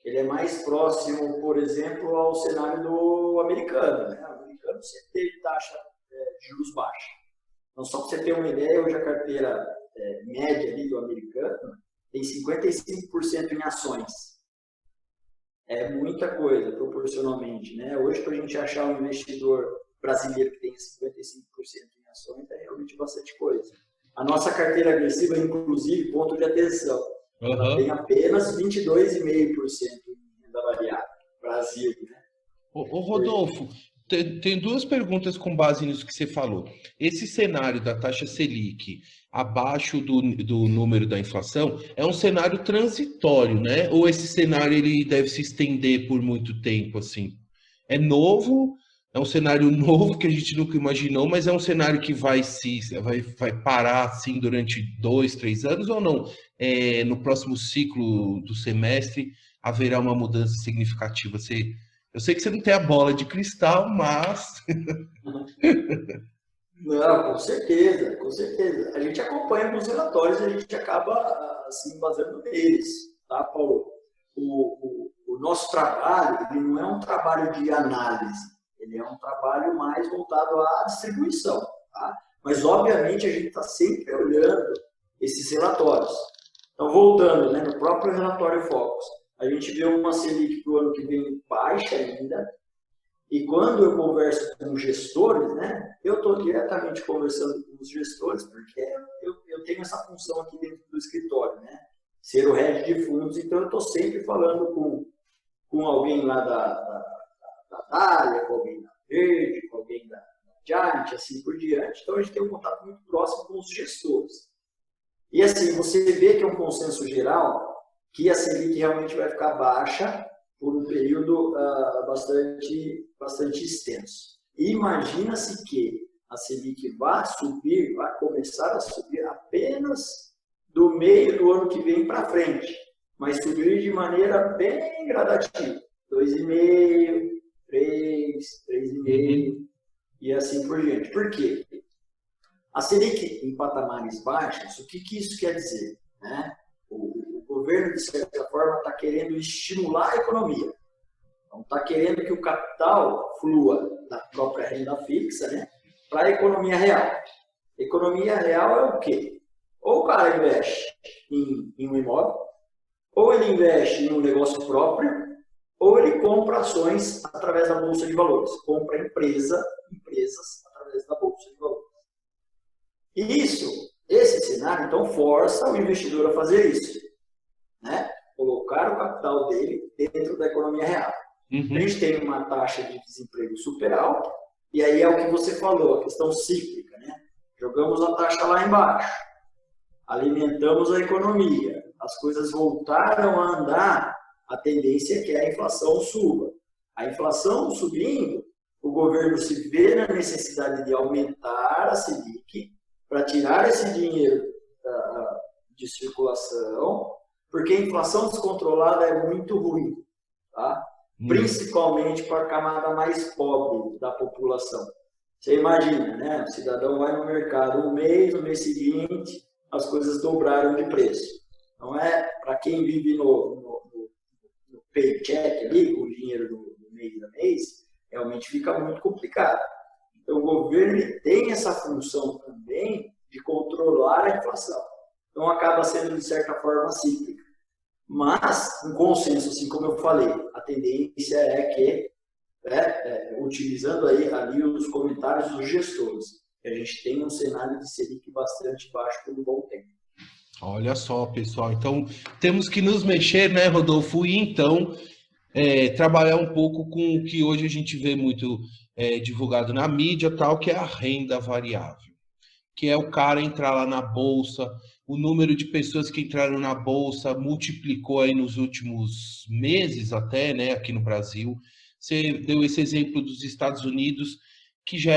Ele é mais próximo, por exemplo, ao cenário do americano, né? O americano sempre teve taxa de juros baixa. Então, só para você ter uma ideia, hoje a carteira média ali do americano tem 55% em ações. É muita coisa, proporcionalmente, né? Hoje, para a gente achar um investidor brasileiro que tenha 55% em ações, é realmente bastante coisa. A nossa carteira agressiva, inclusive, ponto de atenção, ela tem apenas 22,5% em renda variável, Brasil, né? Ô Rodolfo, Tem duas perguntas com base nisso que você falou. Esse cenário da taxa Selic abaixo do número da inflação é um cenário transitório, né? Ou esse cenário ele deve se estender por muito tempo, assim? É novo, é um cenário novo que a gente nunca imaginou, mas é um cenário que vai parar assim durante 2, 3 anos ou não? No próximo ciclo do semestre haverá uma mudança significativa. Eu sei que você não tem a bola de cristal, mas Não, com certeza, com certeza. A gente acompanha alguns relatórios e a gente acaba se embasando neles, tá, Paulo? O nosso trabalho, ele não é um trabalho de análise, ele é um trabalho mais voltado à distribuição, tá? Mas, obviamente, a gente está sempre olhando esses relatórios. Então, voltando, né, no próprio relatório Focus, a gente vê uma Selic para o ano que vem baixa ainda, e quando eu converso com gestores, né, eu estou diretamente conversando com os gestores, porque eu tenho essa função aqui dentro do escritório, né, ser o head de fundos, então eu estou sempre falando com alguém lá da Dália, com alguém da Verde, com alguém da Giant, assim por diante. Então a gente tem um contato muito próximo com os gestores. E assim, você vê que é um consenso geral que a Selic realmente vai ficar baixa por um período bastante extenso. E imagina-se que a Selic vai começar a subir apenas do meio do ano que vem para frente, mas subir de maneira bem gradativa. 2,5%, 3%, 3,5% e assim por diante. Por quê? A Selic em patamares baixos, o que isso quer dizer? Né? O governo, de certa forma, está querendo estimular a economia. Então, está querendo que o capital flua da própria renda fixa, né, para a economia real. Economia real é o quê? Ou o cara investe em um imóvel, ou ele investe em um negócio próprio, ou ele compra ações através da Bolsa de Valores. Compra empresas através da Bolsa de Valores. E esse cenário, então, força o investidor a fazer isso, né? Colocar o capital dele dentro da economia real. A gente tem uma taxa de desemprego super alta, e aí é o que você falou, a questão cíclica, né? Jogamos a taxa lá embaixo, alimentamos a economia, as coisas voltaram a andar, a tendência é que a inflação suba. A inflação subindo, o governo se vê na necessidade de aumentar a Selic para tirar esse dinheiro de circulação, porque a inflação descontrolada é muito ruim, tá? Principalmente para a camada mais pobre da população. Você imagina, né? O cidadão vai no mercado no mês seguinte, as coisas dobraram de preço. Não é para quem vive no paycheck ali, com o dinheiro do mês a mês, realmente fica muito complicado. Então, o governo tem essa função também de controlar a inflação. Então, acaba sendo, de certa forma, cíclica. Mas, um consenso, assim como eu falei, a tendência é que, utilizando ali os comentários dos gestores, que a gente tenha um cenário de Selic bastante baixo por um bom tempo. Olha só, pessoal. Então, temos que nos mexer, né, Rodolfo? E então, trabalhar um pouco com o que hoje a gente vê muito divulgado na mídia, tal, que é a renda variável. Que é o cara entrar lá na Bolsa, o número de pessoas que entraram na Bolsa multiplicou aí nos últimos meses até, né, aqui no Brasil. Você deu esse exemplo dos Estados Unidos, que já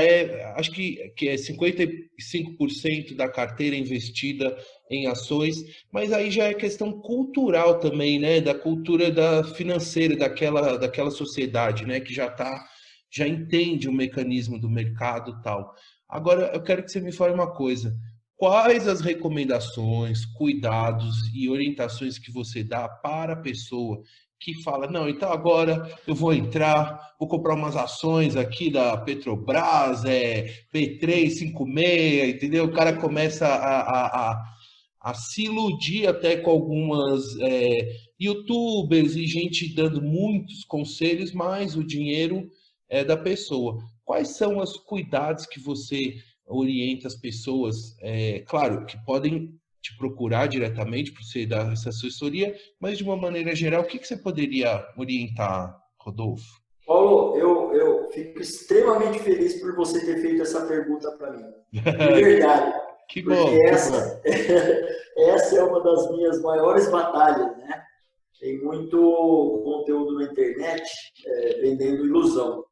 acho que é 55% da carteira investida em ações, mas aí já é questão cultural também, né, da cultura financeira daquela sociedade, né, que já entende o mecanismo do mercado e tal. Agora, eu quero que você me fale uma coisa. Quais as recomendações, cuidados e orientações que você dá para a pessoa que fala, não, então agora eu vou comprar umas ações aqui da Petrobras, P356, entendeu? O cara começa a se iludir até com algumas YouTubers e gente dando muitos conselhos, mas o dinheiro é da pessoa. Quais são os cuidados que você orienta as pessoas? Claro, que podem te procurar diretamente para você dar essa assessoria, mas de uma maneira geral, o que você poderia orientar, Rodolfo? Paulo, eu fico extremamente feliz por você ter feito essa pergunta para mim. De verdade. Que bom. Porque essa é uma das minhas maiores batalhas, né? Tem muito conteúdo na internet vendendo ilusão.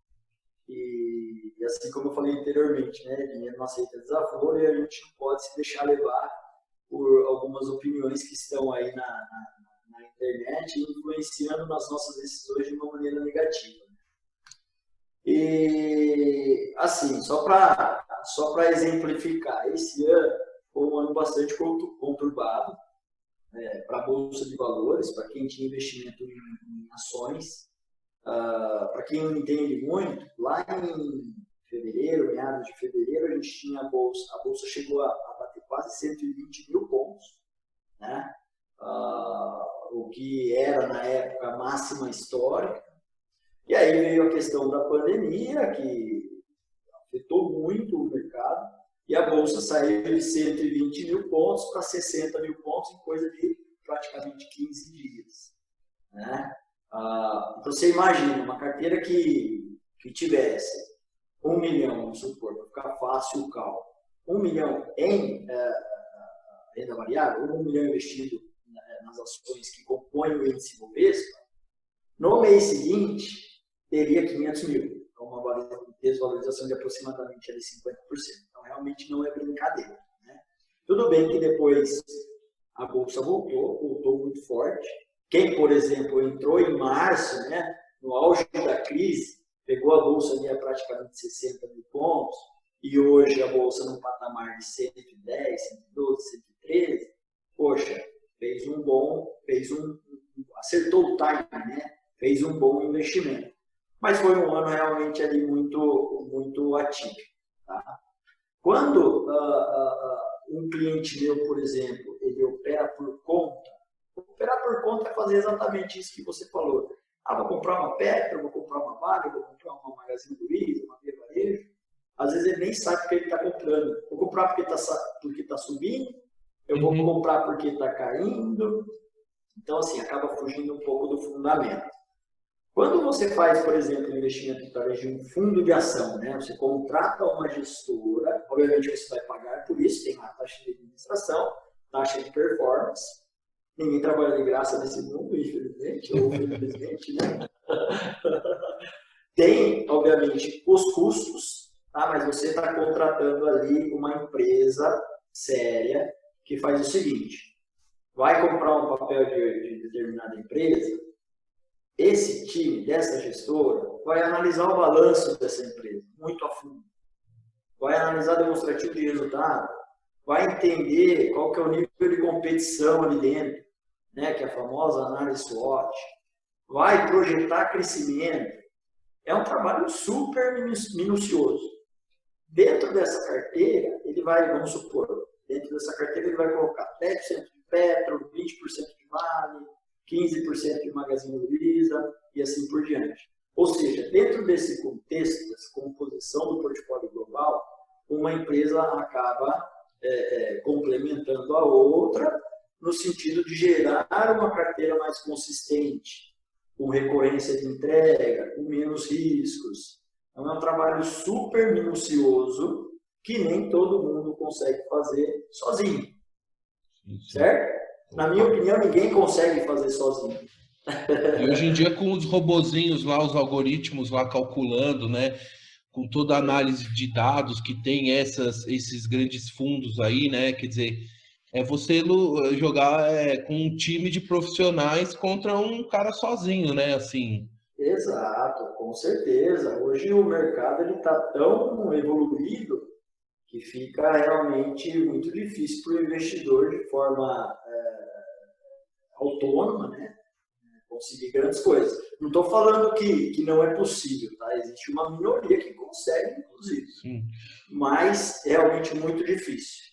E assim como eu falei anteriormente, né? Dinheiro não aceita desaforo e a gente não pode se deixar levar por algumas opiniões que estão aí na internet, influenciando nas nossas decisões de uma maneira negativa. E, assim, só para exemplificar, esse ano foi um ano bastante conturbado para a Bolsa de Valores, para quem tinha investimento em ações. Para quem não entende muito, lá em fevereiro, meados de fevereiro, a gente tinha a bolsa chegou a bater quase 120 mil pontos, né? O que era, na época, a máxima histórica. E aí veio a questão da pandemia, que afetou muito o mercado, e a Bolsa saiu de 120 mil pontos para 60 mil pontos em coisa de praticamente 15 dias. Né? Então, você imagina, uma carteira que tivesse 1 milhão, vamos supor, para ficar fácil o cálculo, 1 milhão em renda variável, 1 milhão investido nas ações que compõem o índice Bovespa, no mês seguinte teria 500 mil, então uma desvalorização de aproximadamente 50%. Então realmente não é brincadeira. Né? Tudo bem que depois a Bolsa voltou muito forte. Quem, por exemplo, entrou em março, né, no auge da crise, pegou a Bolsa ali a praticamente 60 mil pontos, e hoje a Bolsa num patamar de 110, 112, 113, poxa, acertou o timing, né? Fez um bom investimento. Mas foi um ano realmente ali muito atípico. Tá? Quando um cliente meu, por exemplo, ele opera por conta, operar por conta é fazer exatamente isso que você falou. Vou comprar uma Petro, vou comprar uma Vale, vou comprar uma Magazine Luiza, uma Via Varejo. Às vezes ele nem sabe porque ele está comprando. Vou comprar porque está subindo, eu vou comprar porque está caindo. Então, assim, acaba fugindo um pouco do fundamento. Quando você faz, por exemplo, um investimento através de um fundo de ação, né? Você contrata uma gestora, obviamente você vai pagar por isso, tem uma taxa de administração, taxa de performance. Ninguém trabalha de graça nesse mundo, infelizmente, ou felizmente, né? Tem, obviamente, os custos, tá? Mas você está contratando ali uma empresa séria que faz o seguinte: vai comprar um papel de determinada empresa, esse time dessa gestora vai analisar o balanço dessa empresa muito a fundo, vai analisar demonstrativo de resultado, vai entender qual que é o nível de competição ali dentro, né, que é a famosa análise SWOT, vai projetar crescimento. É um trabalho super minucioso. Dentro dessa carteira, ele vai, vamos supor, dentro dessa carteira ele vai colocar 10% de Petro, 20% de Vale, 15% de Magazine Luiza e assim por diante. Ou seja, dentro desse contexto, dessa composição do portfólio global, uma empresa acaba complementando a outra no sentido de gerar uma carteira mais consistente, com recorrência de entrega, com menos riscos. Então, é um trabalho super minucioso que nem todo mundo consegue fazer sozinho. Certo? Na minha opinião, ninguém consegue fazer sozinho. E hoje em dia, com os robozinhos lá, os algoritmos lá calculando, né? Com toda a análise de dados que tem esses grandes fundos aí, né? Quer dizer, é você jogar com um time de profissionais contra um cara sozinho, né? Assim. Exato, com certeza. Hoje o mercado está tão evoluído que fica realmente muito difícil para o investidor, de forma autônoma, né, conseguir grandes coisas. Não estou falando que não é possível, tá? Existe uma minoria que consegue, inclusive. Sim. Mas é realmente muito difícil.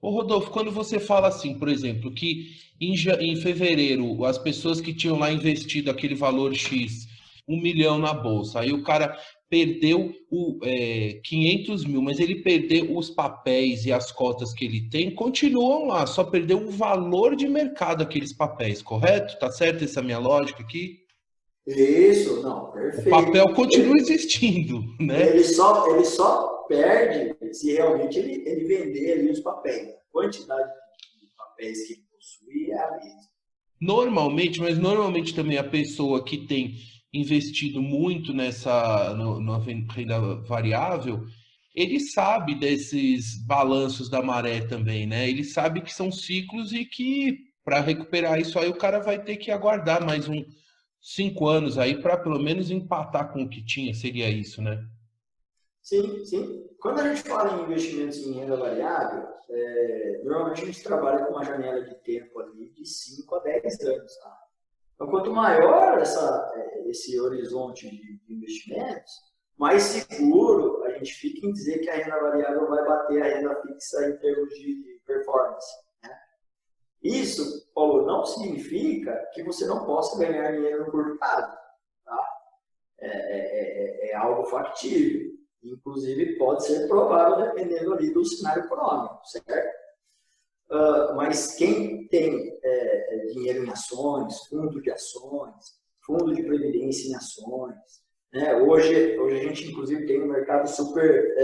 Ô Rodolfo, quando você fala assim, por exemplo, que em fevereiro as pessoas que tinham lá investido aquele valor X, 1 milhão na bolsa, aí o cara perdeu 500 mil, mas ele perdeu os papéis e as cotas que ele tem, continuam lá, só perdeu o valor de mercado aqueles papéis, correto? Tá certo essa minha lógica aqui? Isso, não, O perfeito. papel continua existindo, né? Ele só perde se realmente ele vender ali os papéis. A quantidade de papéis que ele possui é a mesma. Normalmente também a pessoa que tem investido muito na renda variável, ele sabe desses balanços da maré também, né? Ele sabe que são ciclos e que para recuperar isso aí o cara vai ter que aguardar mais 5 anos aí para pelo menos empatar com o que tinha, seria isso, né? Sim, sim. Quando a gente fala em investimentos em renda variável, normalmente a gente trabalha com uma janela de tempo ali de 5 a 10 anos. Tá? Então, quanto maior esse horizonte de investimentos, mais seguro a gente fica em dizer que a renda variável vai bater a renda fixa em termos de performance. Né? Isso, Paulo, não significa que você não possa ganhar dinheiro no curto prazo. Tá? É algo factível. Inclusive, pode ser provável dependendo ali do cenário econômico, certo? Mas quem tem dinheiro em ações, fundo de ações, fundo de previdência em ações, né? Hoje a gente, inclusive, tem um mercado super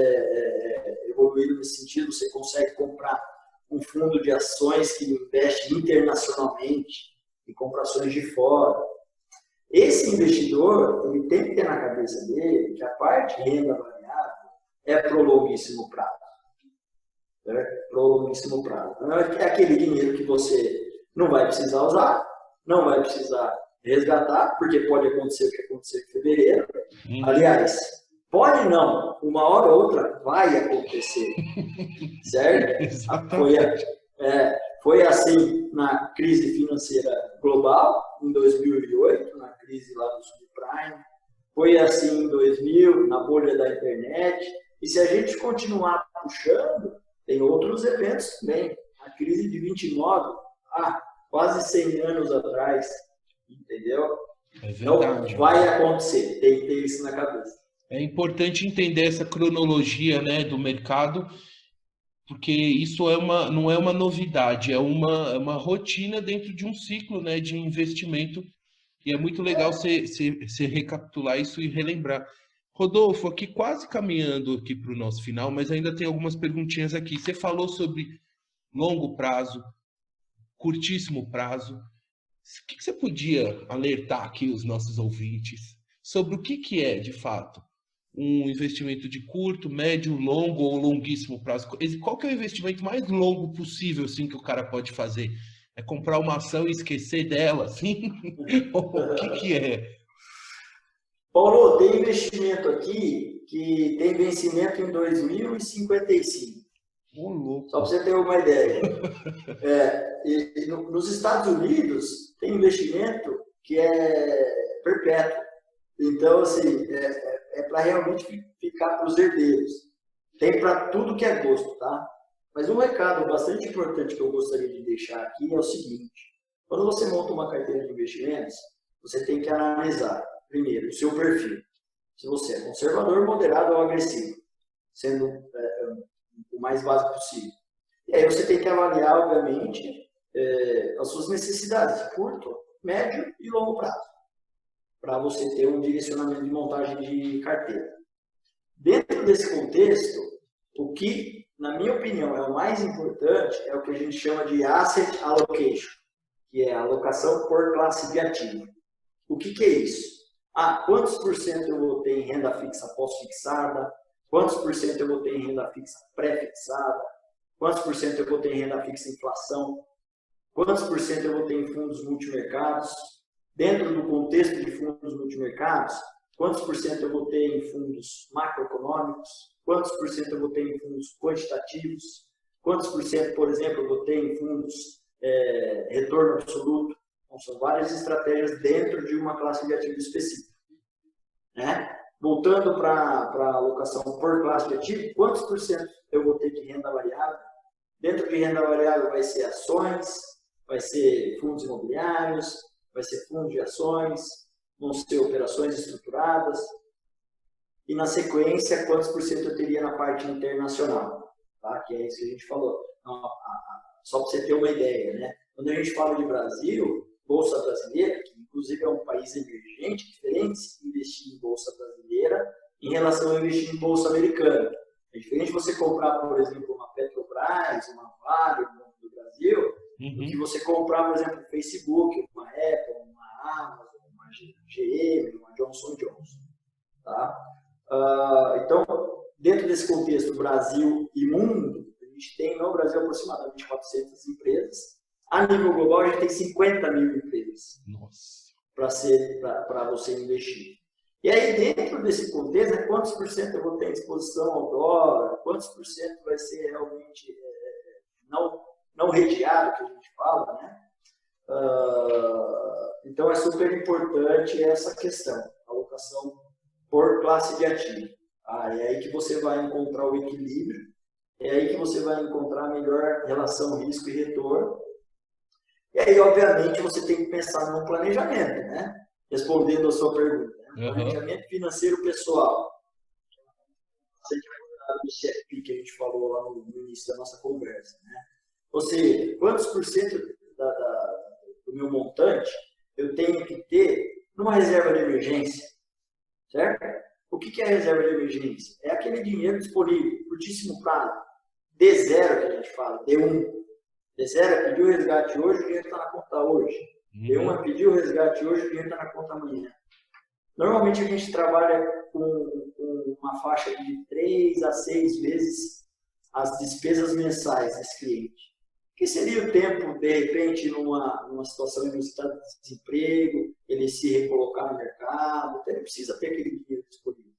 evoluído nesse sentido. Você consegue comprar um fundo de ações que investe internacionalmente e compra ações de fora. Esse investidor, ele tem que ter na cabeça dele que a parte de renda variável é pro longuíssimo prazo. Pro longuíssimo prazo. É aquele dinheiro que você não vai precisar usar, não vai precisar resgatar, porque pode acontecer o que aconteceu em fevereiro. Aliás, pode não, uma hora ou outra vai acontecer, certo? Exatamente. Foi assim na crise financeira global, em 2008, na crise lá do subprime. Foi assim em 2000, na bolha da internet. E se a gente continuar puxando, tem outros eventos também. A crise de 29, quase 100 anos atrás, entendeu? É verdade. Então, vai acontecer, tem que ter isso na cabeça. É importante entender essa cronologia, né, do mercado, porque isso não é uma novidade, é uma rotina dentro de um ciclo, né, de investimento. E é muito legal você recapitular isso e relembrar. Rodolfo, aqui quase caminhando aqui para o nosso final, mas ainda tem algumas perguntinhas aqui. Você falou sobre longo prazo, curtíssimo prazo. O que você podia alertar aqui os nossos ouvintes sobre o que é, de fato, um investimento de curto, médio, longo ou longuíssimo prazo? Qual que é o investimento mais longo possível, assim, que o cara pode fazer? É comprar uma ação e esquecer dela, assim? O que é? Paulo, tem investimento aqui que tem vencimento em 2055. Só para você ter uma ideia. Nos Estados Unidos, tem investimento que é perpétuo. Então, assim, é para realmente ficar para os herdeiros. Tem para tudo que é gosto, tá? Mas um recado bastante importante que eu gostaria de deixar aqui é o seguinte. Quando você monta uma carteira de investimentos, você tem que analisar, primeiro, o seu perfil. Se você é conservador, moderado ou agressivo, sendo o mais básico possível. E aí você tem que avaliar, obviamente, as suas necessidades de curto, médio e longo prazo, para você ter um direcionamento de montagem de carteira. Dentro desse contexto, o que, na minha opinião, é o mais importante é o que a gente chama de asset allocation, que é a alocação por classe de ativo. O que é isso? Quantos por cento eu vou ter em renda fixa pós-fixada? Quantos por cento eu vou ter em renda fixa pré-fixada? Quantos por cento eu vou ter em renda fixa inflação? Quantos por cento eu vou ter em fundos multimercados? Dentro do contexto de fundos multimercados, quantos por cento eu vou ter em fundos macroeconômicos? Quantos por cento eu vou ter em fundos quantitativos? Quantos por cento, por exemplo, eu vou ter em fundos retorno absoluto? Então, são várias estratégias dentro de uma classe de ativo específica. Né? Voltando para a alocação por classe de ativo, quantos por cento eu vou ter de renda variável? Dentro de renda variável vai ser ações, vai ser fundos imobiliários, vai ser fundos de ações, vão ser operações estruturadas. E na sequência, quantos por cento eu teria na parte internacional? Tá? Que é isso que a gente falou. Então, só para você ter uma ideia, né? Quando a gente fala de Brasil, Bolsa Brasileira, que inclusive é um país emergente, diferente de investir em Bolsa Brasileira em relação a investir em Bolsa Americana. É diferente você comprar, por exemplo, uma Petrobras, uma Vale, no Banco do Brasil, do que você comprar, por exemplo, um Facebook, uma Apple, uma Amazon, uma GM, uma Johnson Johnson. Tá? Então, dentro desse contexto Brasil e mundo, a gente tem no Brasil aproximadamente 400 empresas. A nível global, a gente tem 50 mil empresas para você investir. E aí, dentro desse contexto, quantos por cento eu vou ter à disposição ao dólar, quantos por cento vai ser realmente não redeado, que a gente fala, né? Então, é super importante essa questão, alocação por classe de ativo. É aí que você vai encontrar o equilíbrio, é aí que você vai encontrar a melhor relação risco e retorno. E aí, obviamente, você tem que pensar no planejamento, né? Respondendo a sua pergunta. Né? Planejamento financeiro pessoal. Você que vai cuidar do CFP que a gente falou lá no início da nossa conversa. Né? Ou seja, quantos por cento do meu montante eu tenho que ter numa reserva de emergência? Certo? O que é a reserva de emergência? É aquele dinheiro disponível, curtíssimo prazo. D0 que a gente fala, D1. D0 é pedir o resgate hoje, o dinheiro está na conta hoje. D1 é pedir o resgate hoje, o dinheiro está na conta amanhã. Normalmente a gente trabalha com uma faixa de 3 a 6 vezes as despesas mensais desse cliente. Que seria o tempo, de repente, numa situação inusitada de desemprego, ele se recolocar no mercado, então ele precisa ter aquele dinheiro disponível.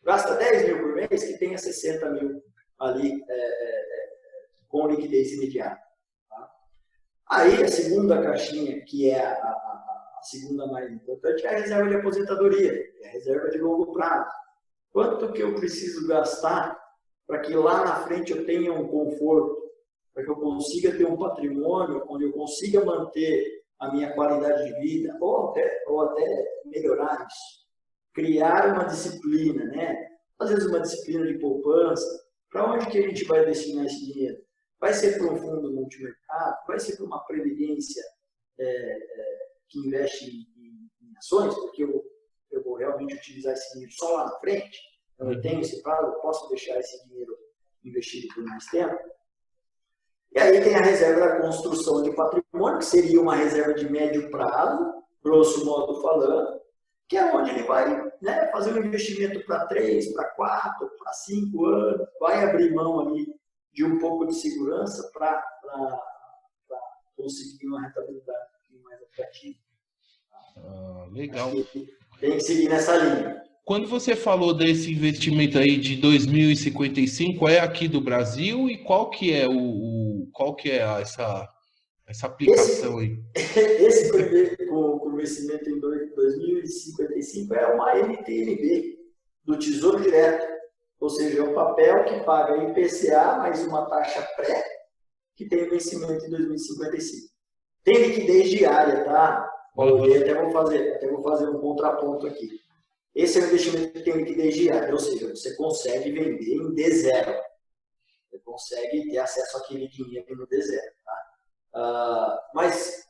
Gasta 10 mil por mês, que tenha 60 mil ali com liquidez imediata. Tá? Aí a segunda caixinha, que é a segunda mais importante, é a reserva de aposentadoria, é a reserva de longo prazo. Quanto que eu preciso gastar para que lá na frente eu tenha um conforto, para que eu consiga ter um patrimônio onde eu consiga manter a minha qualidade de vida, ou até melhorar isso. Criar uma disciplina, né? Às vezes uma disciplina de poupança. Para onde que a gente vai destinar esse dinheiro? Vai ser para um fundo multimercado? Vai ser para uma previdência que investe em ações? Porque eu vou realmente utilizar esse dinheiro só lá na frente? Então eu tenho esse prazo, eu posso deixar esse dinheiro investido por mais tempo? E aí tem a reserva da construção de patrimônio, que seria uma reserva de médio prazo, grosso modo falando, que é onde ele vai, né, fazer um investimento para 3, para 4, para 5 anos, vai abrir mão ali de um pouco de segurança para conseguir uma rentabilidade mais atrativa. Legal. Tem que seguir nessa linha. Quando você falou desse investimento aí de 2055, é aqui do Brasil, e qual que é essa aplicação aí? Esse investimento em 2055 é uma NTNB, do Tesouro Direto. Ou seja, é um papel que paga IPCA mais uma taxa pré, que tem vencimento em 2055. Tem liquidez diária, tá? Eu até vou fazer um contraponto aqui. Esse é um investimento que tem liquidez diária, ou seja, você consegue vender em D0. Você consegue ter acesso àquele dinheiro no D0. Tá? Mas,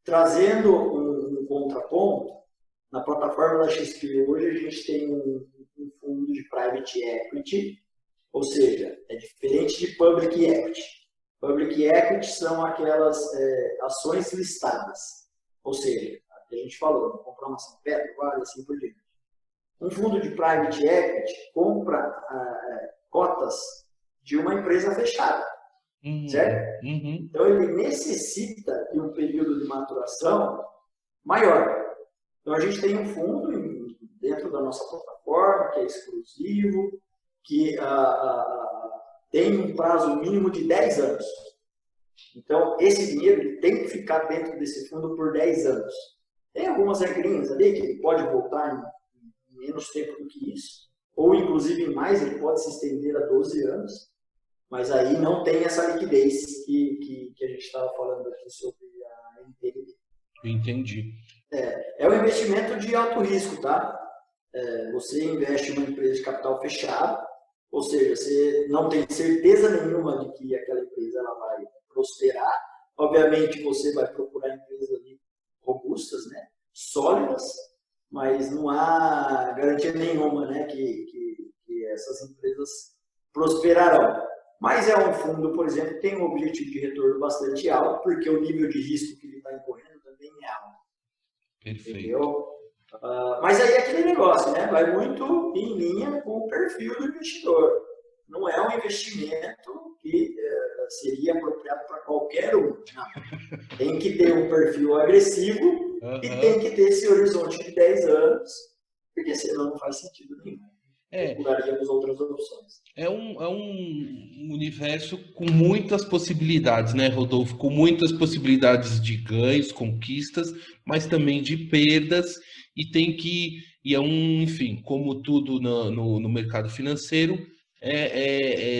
trazendo um contraponto, na plataforma da XP hoje a gente tem um fundo de Private Equity, ou seja, é diferente de Public Equity. Public Equity são aquelas ações listadas, ou seja, a gente falou, comprar uma ação Petro, Vale, assim por diante. Um fundo de Private Equity compra cotas de uma empresa fechada, certo? Então, ele necessita de um período de maturação maior. Então, a gente tem um fundo dentro da nossa plataforma, que é exclusivo, que tem um prazo mínimo de 10 anos. Então, esse dinheiro tem que ficar dentro desse fundo por 10 anos. Tem algumas regrinhas ali que ele pode voltar em menos tempo do que isso, ou inclusive mais, ele pode se estender a 12 anos, mas aí não tem essa liquidez que a gente estava falando aqui sobre a NTNB. Entendi. É um investimento de alto risco, tá? Você investe em uma empresa de capital fechado, ou seja, você não tem certeza nenhuma de que aquela empresa ela vai prosperar. Obviamente, você vai procurar empresas ali robustas, né? Sólidas, mas não há garantia nenhuma, né, que essas empresas prosperarão. Mas é um fundo, por exemplo, que tem um objetivo de retorno bastante alto, porque o nível de risco que ele está incorrendo também é alto. Perfeito. Entendeu? Mas aí é aquele negócio, né? Vai muito em linha com o perfil do investidor. Não é um investimento que seria apropriado para qualquer um. Não. Tem que ter um perfil agressivo e tem que ter esse horizonte de 10 anos, porque senão não faz sentido nenhum. Procuraríamos outras opções. É um universo com muitas possibilidades, né, Rodolfo? Com muitas possibilidades de ganhos, conquistas, mas também de perdas, enfim, como tudo no mercado financeiro,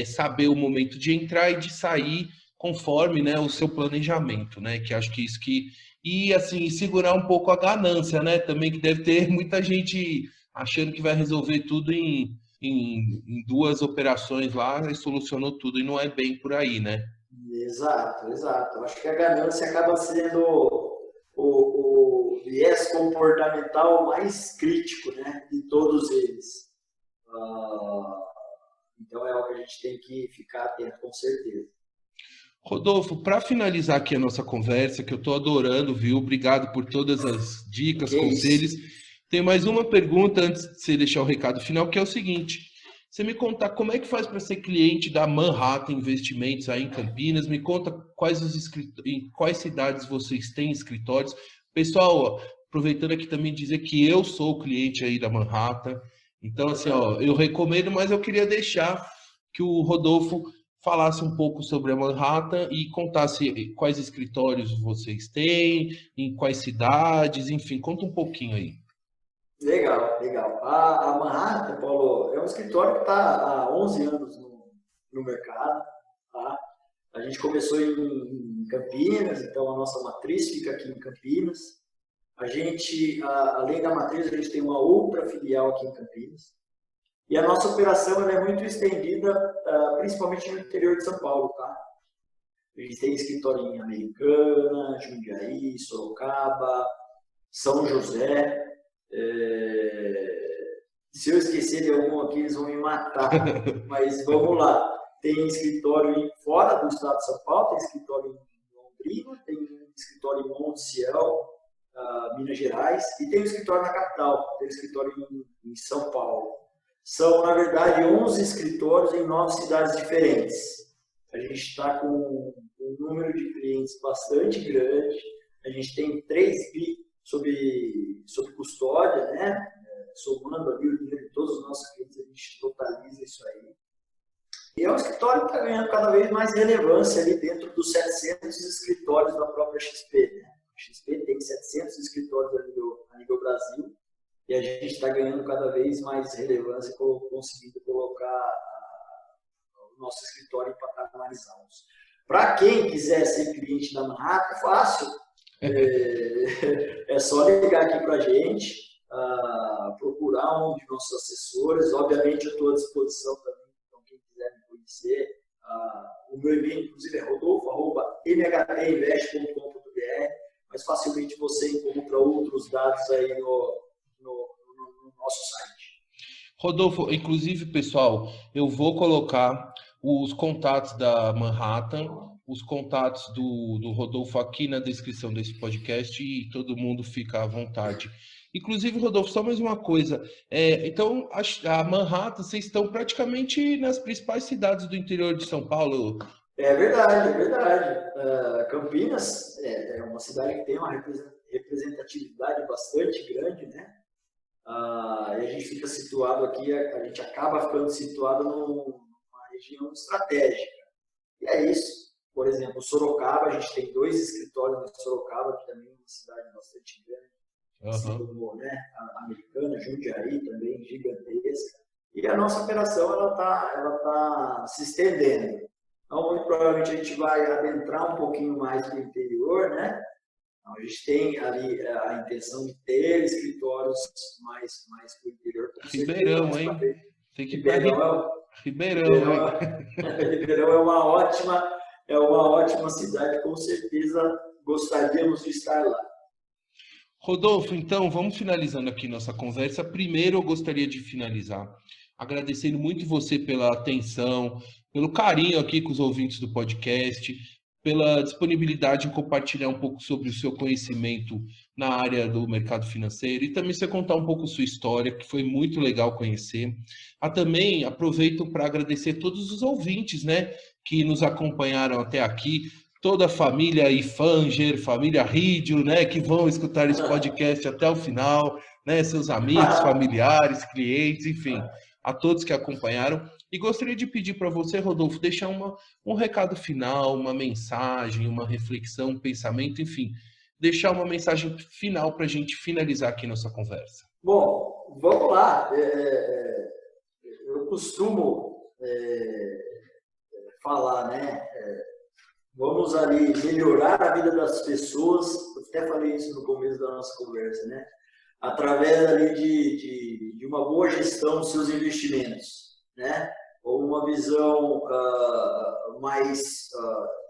saber o momento de entrar e de sair conforme, né, o seu planejamento, né? Que acho que isso que... E, assim, segurar um pouco a ganância, né? Também que deve ter muita gente achando que vai resolver tudo em 2 operações lá e solucionou tudo, e não é bem por aí, né? Exato. Acho que a ganância acaba sendo o viés comportamental mais crítico, né, de todos eles. Então é algo que a gente tem que ficar atento, com certeza. Rodolfo, para finalizar aqui a nossa conversa, que eu estou adorando, viu? Obrigado por todas as dicas, conselhos. Tem mais uma pergunta antes de você deixar o recado final, que é o seguinte: você me contar como é que faz para ser cliente da Manhattan Investimentos aí em Campinas? Me conta em quais cidades vocês têm escritórios. Pessoal, aproveitando aqui também dizer que eu sou cliente aí da Manhattan. Então, assim, eu recomendo, mas eu queria deixar que o Rodolfo falasse um pouco sobre a Manhattan e contasse quais escritórios vocês têm, em quais cidades, enfim, conta um pouquinho aí. Legal. A Manhattan, Paulo, é um escritório que está há 11 anos no mercado. Tá? A gente começou em Campinas, então a nossa matriz fica aqui em Campinas. A gente, além da matriz, a gente tem uma outra filial aqui em Campinas. E a nossa operação é muito estendida, principalmente no interior de São Paulo, tá? A gente tem escritório em Americana, Jundiaí, Sorocaba, São José. Se eu esquecer de algum aqui, eles vão me matar. Mas vamos lá. Tem escritório fora do estado de São Paulo, tem escritório em Londrina, tem escritório em Montiel, Minas Gerais, e tem um escritório na capital, tem um escritório em São Paulo. São, na verdade, 11 escritórios em 9 cidades diferentes. A gente está com um número de clientes bastante grande. A gente tem 3 bi sob custódia, né? Somando ali o dinheiro de todos os nossos clientes, a gente totaliza isso aí. E é um escritório que está ganhando cada vez mais relevância ali dentro dos 700 escritórios da própria XP. Né? A XP tem 700 escritórios a nível Brasil. E a gente está ganhando cada vez mais relevância, conseguindo colocar o nosso escritório em patamares altos. Para quem quiser ser cliente da Manhattan, é fácil. É só ligar aqui para a gente, procurar um de nossos assessores. Obviamente, eu estou à disposição também, então quem quiser me conhecer. O meu e-mail, inclusive, é rodolfo@mhteinvest.com.br, mas facilmente você encontra outros dados aí no nosso site. Rodolfo, inclusive, pessoal, eu vou colocar os contatos da Manhattan, os contatos do Rodolfo aqui na descrição desse podcast e todo mundo fica à vontade. Inclusive, Rodolfo, só mais uma coisa. Então, a Manhattan, vocês estão praticamente nas principais cidades do interior de São Paulo? É verdade. Campinas é uma cidade que tem uma representatividade bastante grande, né? E a gente fica situado aqui, a gente acaba ficando situado numa região estratégica. E é isso. Por exemplo, Sorocaba, a gente tem 2 escritórios em Sorocaba, que também é uma cidade bastante grande. Assim como, né, a Americana, Jundiaí também, gigantesca. E a nossa operação ela tá se estendendo. Então, muito provavelmente a gente vai adentrar um pouquinho mais no interior, né? Então, a gente tem ali a intenção de ter escritórios mais para o interior. Ribeirão, hein? Tem que ir para Ribeirão. Ribeirão é uma ótima cidade, com certeza gostaríamos de estar lá. Rodolfo, então, vamos finalizando aqui nossa conversa. Primeiro, eu gostaria de finalizar agradecendo muito você pela atenção, pelo carinho aqui com os ouvintes do podcast, pela disponibilidade em compartilhar um pouco sobre o seu conhecimento na área do mercado financeiro e também você contar um pouco sua história, que foi muito legal conhecer. Também aproveito para agradecer todos os ouvintes, né, que nos acompanharam até aqui, toda a família Ifanger, família Rídio, né, que vão escutar esse podcast até o final, né, seus amigos, familiares, clientes, enfim, a todos que acompanharam. E gostaria de pedir para você, Rodolfo, deixar um recado final, uma mensagem, uma reflexão, um pensamento, enfim, deixar uma mensagem final para a gente finalizar aqui nossa conversa. Bom, vamos lá. Eu costumo falar, né? Vamos ali melhorar a vida das pessoas. Eu até falei isso no começo da nossa conversa, né? Através ali de uma boa gestão dos seus investimentos, né? Ou uma visão mais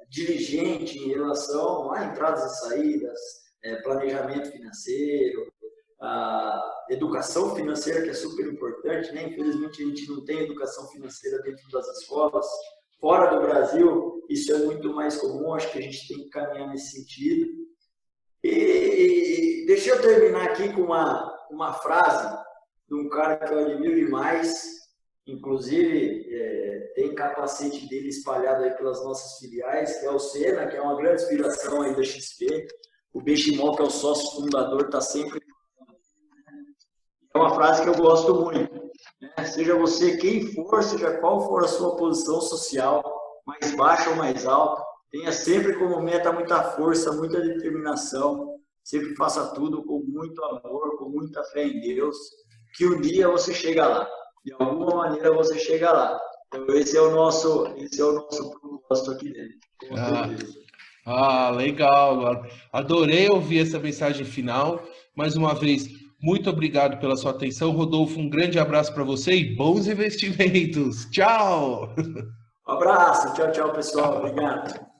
diligente em relação a entradas e saídas, planejamento financeiro, educação financeira, que é super importante, né? Infelizmente a gente não tem educação financeira dentro das escolas. Fora do Brasil, isso é muito mais comum, acho que a gente tem que caminhar nesse sentido. E deixa eu terminar aqui com uma frase de um cara que eu admiro demais, inclusive tem capacete dele espalhado aí pelas nossas filiais, que é o Senna, que é uma grande inspiração aí da XP. O Benchimol, que é o sócio fundador, está sempre... É uma frase que eu gosto muito, né? Seja você quem for, seja qual for a sua posição social, mais baixa ou mais alta, tenha sempre como meta muita força, muita determinação, sempre faça tudo com muito amor, com muita fé em Deus, que um dia você chega lá, de alguma maneira você chega lá. Então esse é o nosso propósito aqui dentro. Legal, adorei ouvir essa mensagem final, mais uma vez, muito obrigado pela sua atenção, Rodolfo, um grande abraço para você e bons investimentos, tchau! Um abraço, tchau, pessoal, obrigado.